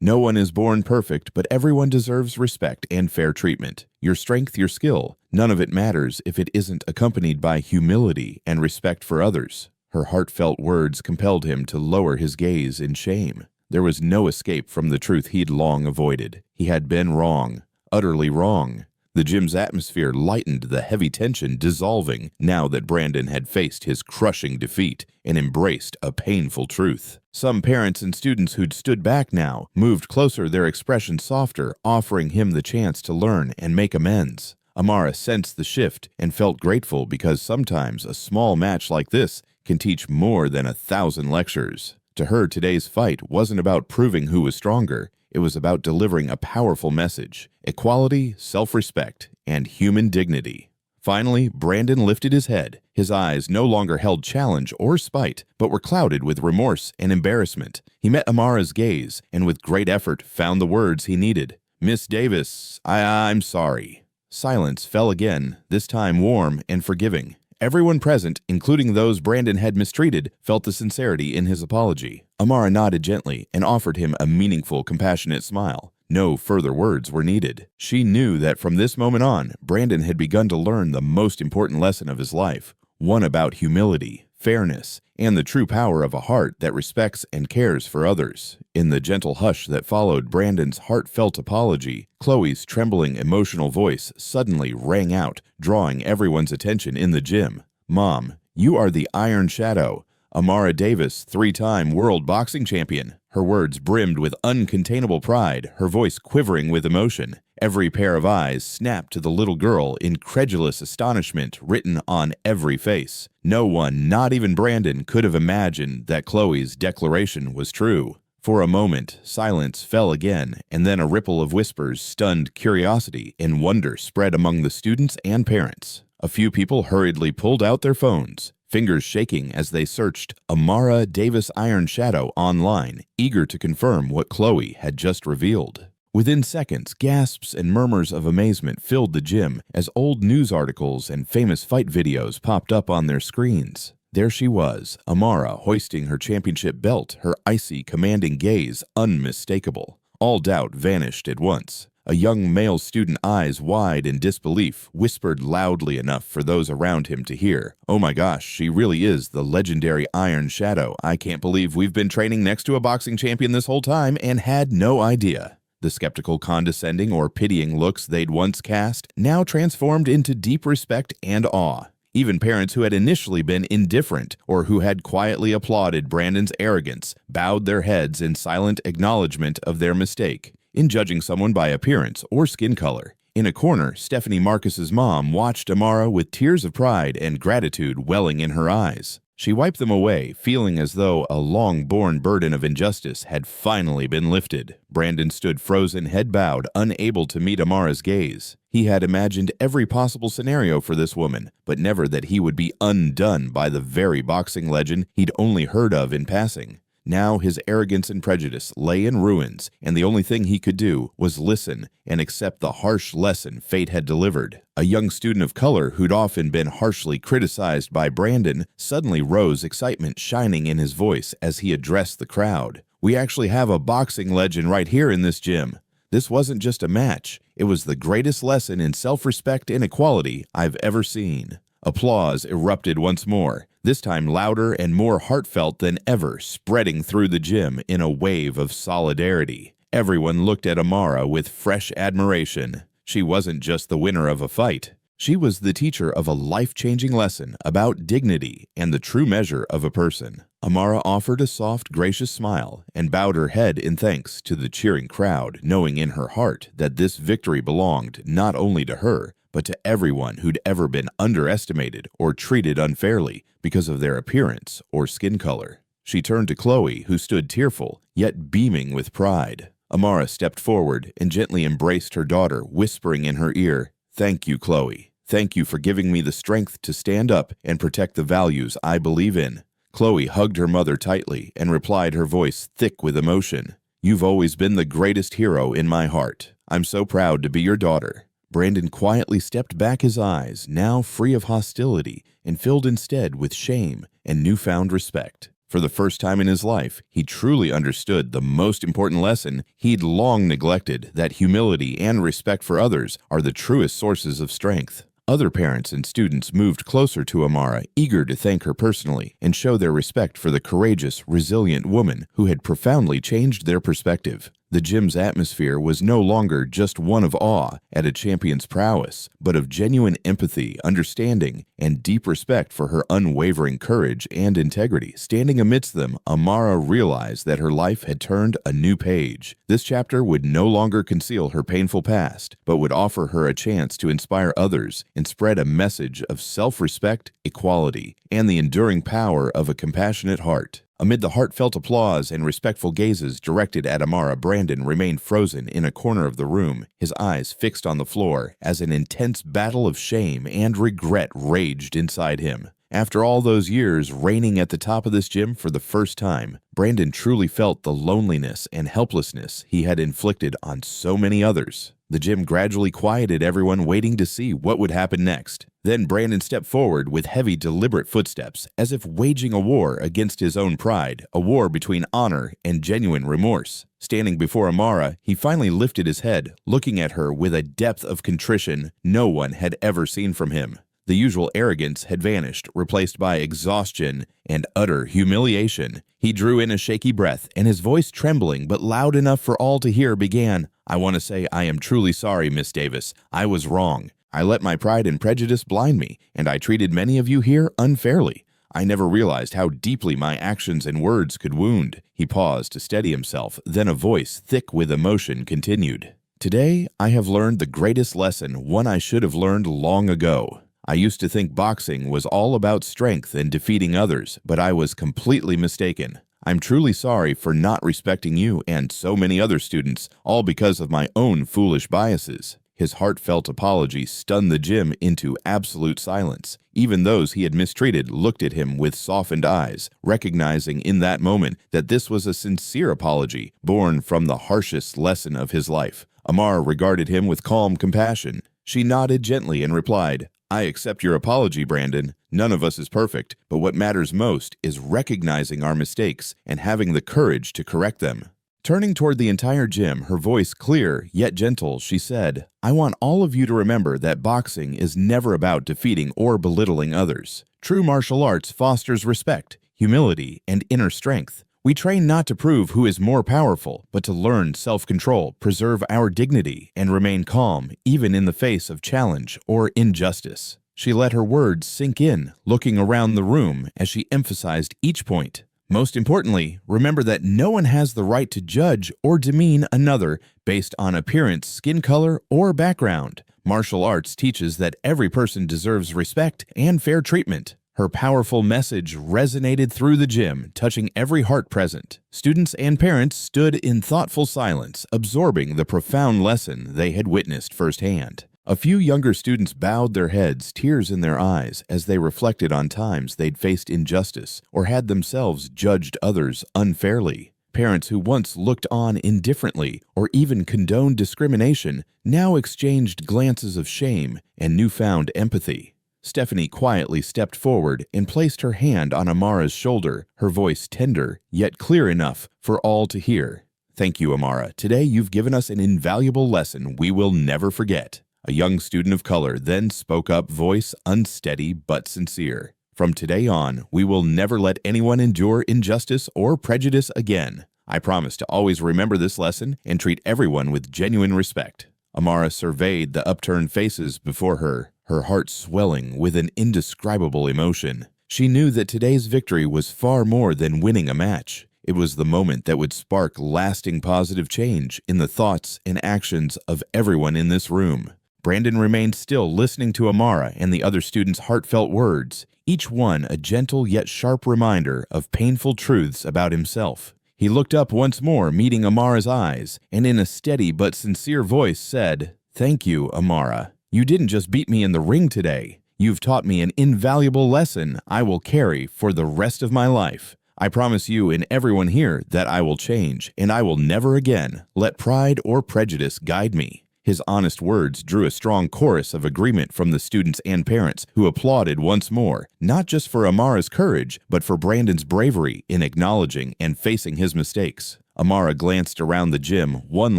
no one is born perfect, but everyone deserves respect and fair treatment. Your strength, your skill, none of it matters if it isn't accompanied by humility and respect for others." Her heartfelt words compelled him to lower his gaze in shame. There was no escape from the truth he'd long avoided. He had been wrong, utterly wrong. The gym's atmosphere lightened, the heavy tension dissolving now that Brandon had faced his crushing defeat and embraced a painful truth. Some parents and students who'd stood back now moved closer, their expressions softer, offering him the chance to learn and make amends. Amara sensed the shift and felt grateful because sometimes a small match like this can teach more than 1,000 lectures. To her, today's fight wasn't about proving who was stronger. It was about delivering a powerful message: equality, self-respect, and human dignity. Finally, Brandon lifted his head. His eyes no longer held challenge or spite, but were clouded with remorse and embarrassment. He met Amara's gaze, and with great effort found the words he needed. "Miss Davis, I'm sorry." Silence fell again, this time warm and forgiving. Everyone present, including those Brandon had mistreated, felt the sincerity in his apology. Amara nodded gently and offered him a meaningful, compassionate smile. No further words were needed. She knew that from this moment on, Brandon had begun to learn the most important lesson of his life, one about humility, fairness, and the true power of a heart that respects and cares for others. In the gentle hush that followed Brandon's heartfelt apology, Chloe's trembling, emotional voice suddenly rang out, drawing everyone's attention in the gym. "Mom, you are the Iron Shadow, Amara Davis, 3-time world boxing champion." Her words brimmed with uncontainable pride, her voice quivering with emotion. Every pair of eyes snapped to the little girl, incredulous astonishment written on every face. No one, not even Brandon, could have imagined that Chloe's declaration was true. For a moment, silence fell again, and then a ripple of whispers, stunned curiosity, and wonder spread among the students and parents. A few people hurriedly pulled out their phones, fingers shaking as they searched Amara Davis Iron Shadow online, eager to confirm what Chloe had just revealed. Within seconds, gasps and murmurs of amazement filled the gym as old news articles and famous fight videos popped up on their screens. There she was, Amara hoisting her championship belt, her icy, commanding gaze unmistakable. All doubt vanished at once. A young male student, eyes wide in disbelief, whispered loudly enough for those around him to hear, "Oh my gosh, she really is the legendary Iron Shadow. I can't believe we've been training next to a boxing champion this whole time and had no idea." The skeptical, condescending, or pitying looks they'd once cast now transformed into deep respect and awe. Even parents who had initially been indifferent or who had quietly applauded Brandon's arrogance bowed their heads in silent acknowledgement of their mistake in judging someone by appearance or skin color. In a corner, Stephanie Marcus's mom watched Amara with tears of pride and gratitude welling in her eyes. She wiped them away, feeling as though a long-borne burden of injustice had finally been lifted. Brandon stood frozen, head bowed, unable to meet Amara's gaze. He had imagined every possible scenario for this woman, but never that he would be undone by the very boxing legend he'd only heard of in passing. Now his arrogance and prejudice lay in ruins, and the only thing he could do was listen and accept the harsh lesson fate had delivered. A young student of color who'd often been harshly criticized by Brandon suddenly rose, excitement shining in his voice as he addressed the crowd. "We actually have a boxing legend right here in this gym. This wasn't just a match. It was the greatest lesson in self-respect and equality I've ever seen." Applause erupted once more, this time louder and more heartfelt than ever, spreading through the gym in a wave of solidarity. Everyone looked at Amara with fresh admiration. She wasn't just the winner of a fight. She was the teacher of a life-changing lesson about dignity and the true measure of a person. Amara offered a soft, gracious smile and bowed her head in thanks to the cheering crowd, knowing in her heart that this victory belonged not only to her, but to everyone who'd ever been underestimated or treated unfairly because of their appearance or skin color. She turned to Chloe, who stood tearful, yet beaming with pride. Amara stepped forward and gently embraced her daughter, whispering in her ear, "Thank you, Chloe. Thank you for giving me the strength to stand up and protect the values I believe in." Chloe hugged her mother tightly and replied, her voice thick with emotion, "You've always been the greatest hero in my heart. I'm so proud to be your daughter." Brandon quietly stepped back, his eyes now free of hostility and filled instead with shame and newfound respect. For the first time in his life, he truly understood the most important lesson he'd long neglected, that humility and respect for others are the truest sources of strength. Other parents and students moved closer to Amara, eager to thank her personally and show their respect for the courageous, resilient woman who had profoundly changed their perspective. The gym's atmosphere was no longer just one of awe at a champion's prowess, but of genuine empathy, understanding, and deep respect for her unwavering courage and integrity. Standing amidst them, Amara realized that her life had turned a new page. This chapter would no longer conceal her painful past, but would offer her a chance to inspire others and spread a message of self-respect, equality, and the enduring power of a compassionate heart. Amid the heartfelt applause and respectful gazes directed at Amara, Brandon remained frozen in a corner of the room, his eyes fixed on the floor, as an intense battle of shame and regret raged inside him. After all those years reigning at the top of this gym for the first time, Brandon truly felt the loneliness and helplessness he had inflicted on so many others. The gym gradually quieted everyone, waiting to see what would happen next. Then Brandon stepped forward with heavy, deliberate footsteps, as if waging a war against his own pride, a war between honor and genuine remorse. Standing before Amara, he finally lifted his head, looking at her with a depth of contrition no one had ever seen from him. The usual arrogance had vanished, replaced by exhaustion and utter humiliation. He drew in a shaky breath, and his voice, trembling but loud enough for all to hear, began, "I want to say I am truly sorry, Miss Davis. I was wrong. I let my pride and prejudice blind me, and I treated many of you here unfairly. I never realized how deeply my actions and words could wound." He paused to steady himself, then a voice thick with emotion continued. "Today, I have learned the greatest lesson, one I should have learned long ago. I used to think boxing was all about strength and defeating others, but I was completely mistaken. I'm truly sorry for not respecting you and so many other students, all because of my own foolish biases." His heartfelt apology stunned the gym into absolute silence. Even those he had mistreated looked at him with softened eyes, recognizing in that moment that this was a sincere apology born from the harshest lesson of his life. Amara regarded him with calm compassion. She nodded gently and replied, "I accept your apology, Brandon. None of us is perfect, but what matters most is recognizing our mistakes and having the courage to correct them." Turning toward the entire gym, her voice clear yet gentle, she said, "I want all of you to remember that boxing is never about defeating or belittling others. True martial arts fosters respect, humility, and inner strength. We train not to prove who is more powerful, but to learn self-control, preserve our dignity, and remain calm even in the face of challenge or injustice." She let her words sink in, looking around the room as she emphasized each point. Most importantly, remember that no one has the right to judge or demean another based on appearance, skin color, or background. Martial arts teaches that every person deserves respect and fair treatment. Her powerful message resonated through the gym, touching every heart present. Students and parents stood in thoughtful silence, absorbing the profound lesson they had witnessed firsthand. A few younger students bowed their heads, tears in their eyes, as they reflected on times they'd faced injustice or had themselves judged others unfairly. Parents who once looked on indifferently or even condoned discrimination now exchanged glances of shame and newfound empathy. Stephanie quietly stepped forward and placed her hand on Amara's shoulder, her voice tender, yet clear enough for all to hear. "Thank you, Amara. Today you've given us an invaluable lesson we will never forget." A young student of color then spoke up, voice unsteady but sincere. "From today on, we will never let anyone endure injustice or prejudice again. I promise to always remember this lesson and treat everyone with genuine respect." Amara surveyed the upturned faces before her, her heart swelling with an indescribable emotion. She knew that today's victory was far more than winning a match. It was the moment that would spark lasting positive change in the thoughts and actions of everyone in this room. Brandon remained still, listening to Amara and the other students' heartfelt words, each one a gentle yet sharp reminder of painful truths about himself. He looked up once more, meeting Amara's eyes, and in a steady but sincere voice said, "Thank you, Amara. You didn't just beat me in the ring today. You've taught me an invaluable lesson I will carry for the rest of my life. I promise you and everyone here that I will change, and I will never again let pride or prejudice guide me." His honest words drew a strong chorus of agreement from the students and parents, who applauded once more, not just for Amara's courage, but for Brandon's bravery in acknowledging and facing his mistakes. Amara glanced around the gym one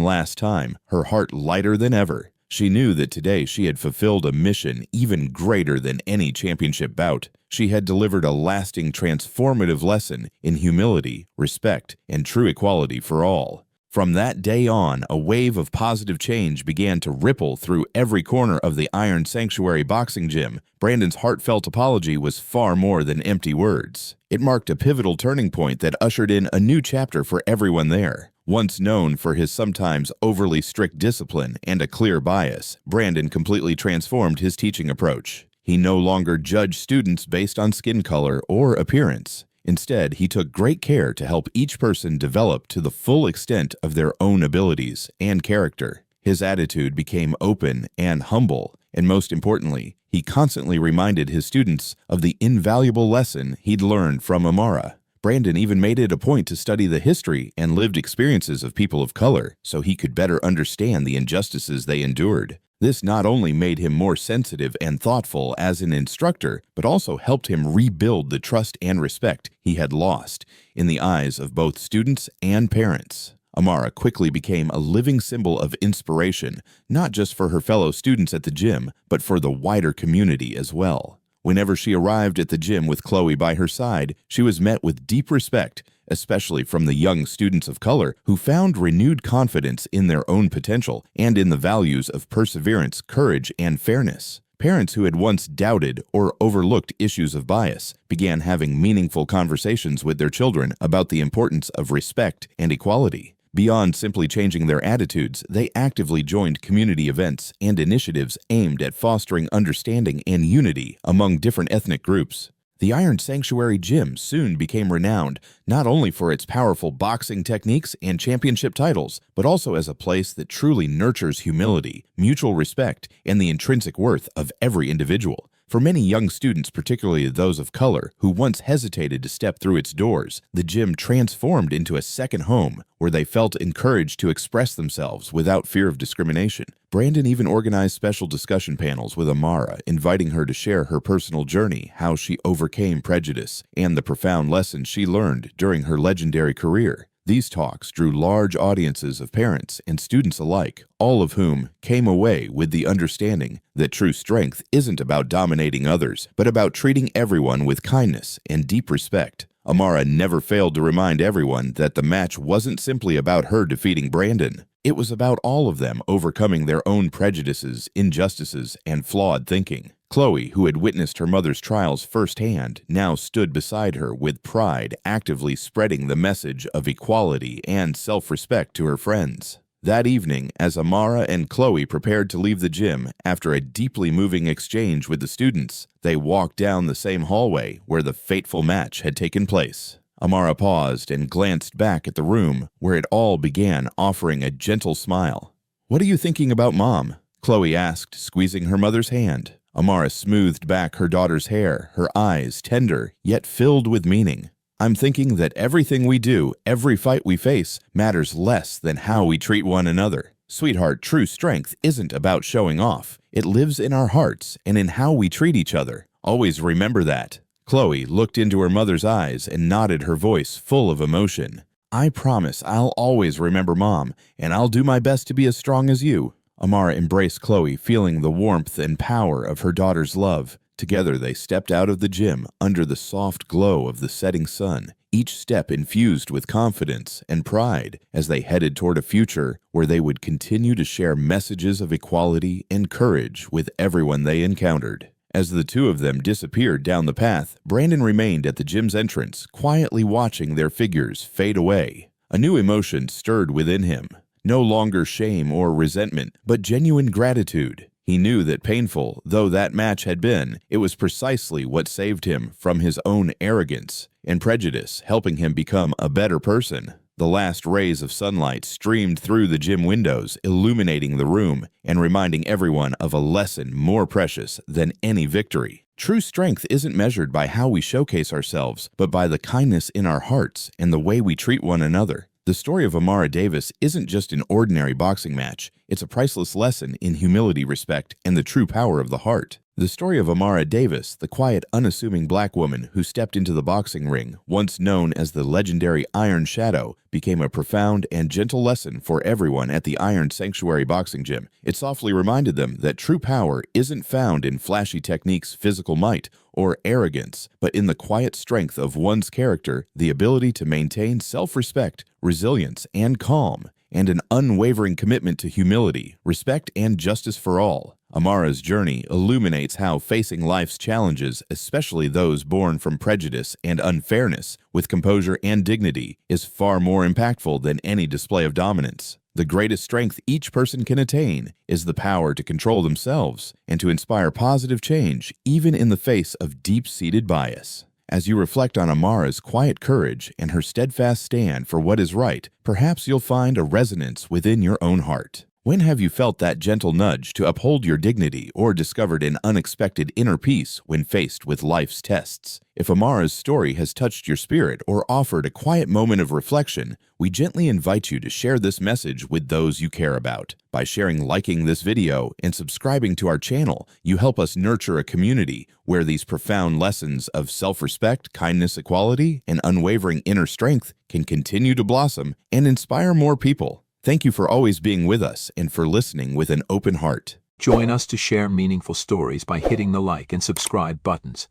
last time, her heart lighter than ever. She knew that today she had fulfilled a mission even greater than any championship bout. She had delivered a lasting, transformative lesson in humility, respect, and true equality for all. From that day on, a wave of positive change began to ripple through every corner of the Iron Sanctuary boxing gym. Brandon's heartfelt apology was far more than empty words. It marked a pivotal turning point that ushered in a new chapter for everyone there. Once known for his sometimes overly strict discipline and a clear bias, Brandon completely transformed his teaching approach. He no longer judged students based on skin color or appearance. Instead, he took great care to help each person develop to the full extent of their own abilities and character. His attitude became open and humble, and most importantly, he constantly reminded his students of the invaluable lesson he'd learned from Amara. Brandon even made it a point to study the history and lived experiences of people of color so he could better understand the injustices they endured. This not only made him more sensitive and thoughtful as an instructor, but also helped him rebuild the trust and respect he had lost in the eyes of both students and parents. Amara quickly became a living symbol of inspiration, not just for her fellow students at the gym, but for the wider community as well. Whenever she arrived at the gym with Chloe by her side, she was met with deep respect, especially from the young students of color who found renewed confidence in their own potential and in the values of perseverance, courage, and fairness. Parents who had once doubted or overlooked issues of bias began having meaningful conversations with their children about the importance of respect and equality. Beyond simply changing their attitudes, they actively joined community events and initiatives aimed at fostering understanding and unity among different ethnic groups. The Iron Sanctuary Gym soon became renowned not only for its powerful boxing techniques and championship titles, but also as a place that truly nurtures humility, mutual respect, and the intrinsic worth of every individual. For many young students, particularly those of color, who once hesitated to step through its doors, the gym transformed into a second home where they felt encouraged to express themselves without fear of discrimination. Brandon even organized special discussion panels with Amara, inviting her to share her personal journey, how she overcame prejudice, and the profound lessons she learned during her legendary career. These talks drew large audiences of parents and students alike, all of whom came away with the understanding that true strength isn't about dominating others, but about treating everyone with kindness and deep respect. Amara never failed to remind everyone that the match wasn't simply about her defeating Brandon. It was about all of them overcoming their own prejudices, injustices, and flawed thinking. Chloe, who had witnessed her mother's trials firsthand, now stood beside her with pride, actively spreading the message of equality and self-respect to her friends. That evening, as Amara and Chloe prepared to leave the gym after a deeply moving exchange with the students, they walked down the same hallway where the fateful match had taken place. Amara paused and glanced back at the room where it all began, offering a gentle smile. "What are you thinking about, Mom?" Chloe asked, squeezing her mother's hand. Amara smoothed back her daughter's hair, her eyes tender, yet filled with meaning. "I'm thinking that everything we do, every fight we face, matters less than how we treat one another. Sweetheart, true strength isn't about showing off. It lives in our hearts and in how we treat each other. Always remember that." Chloe looked into her mother's eyes and nodded, her voice full of emotion. "I promise I'll always remember, Mom, and I'll do my best to be as strong as you." Amara embraced Chloe, feeling the warmth and power of her daughter's love. Together they stepped out of the gym under the soft glow of the setting sun, each step infused with confidence and pride as they headed toward a future where they would continue to share messages of equality and courage with everyone they encountered. As the two of them disappeared down the path, Brandon remained at the gym's entrance, quietly watching their figures fade away. A new emotion stirred within him. No longer shame or resentment, but genuine gratitude. He knew that painful though that match had been, it was precisely what saved him from his own arrogance and prejudice, helping him become a better person. The last rays of sunlight streamed through the gym windows, illuminating the room and reminding everyone of a lesson more precious than any victory. True strength isn't measured by how we showcase ourselves, but by the kindness in our hearts and the way we treat one another. The story of Amara Davis isn't just an ordinary boxing match. It's a priceless lesson in humility, respect, and the true power of the heart. The story of Amara Davis, the quiet, unassuming black woman who stepped into the boxing ring, once known as the legendary Iron Shadow, became a profound and gentle lesson for everyone at the Iron Sanctuary Boxing Gym. It softly reminded them that true power isn't found in flashy techniques, physical might, or arrogance, but in the quiet strength of one's character, the ability to maintain self-respect, resilience, and calm, and an unwavering commitment to humility, respect, and justice for all. Amara's journey illuminates how facing life's challenges, especially those born from prejudice and unfairness, with composure and dignity, is far more impactful than any display of dominance. The greatest strength each person can attain is the power to control themselves and to inspire positive change, even in the face of deep-seated bias. As you reflect on Amara's quiet courage and her steadfast stand for what is right, perhaps you'll find a resonance within your own heart. When have you felt that gentle nudge to uphold your dignity or discovered an unexpected inner peace when faced with life's tests? If Amara's story has touched your spirit or offered a quiet moment of reflection, we gently invite you to share this message with those you care about. By liking this video and subscribing to our channel, you help us nurture a community where these profound lessons of self-respect, kindness, equality, and unwavering inner strength can continue to blossom and inspire more people. Thank you for always being with us and for listening with an open heart. Join us to share meaningful stories by hitting the like and subscribe buttons.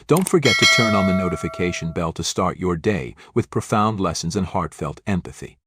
Don't forget to turn on the notification bell to start your day with profound lessons and heartfelt empathy.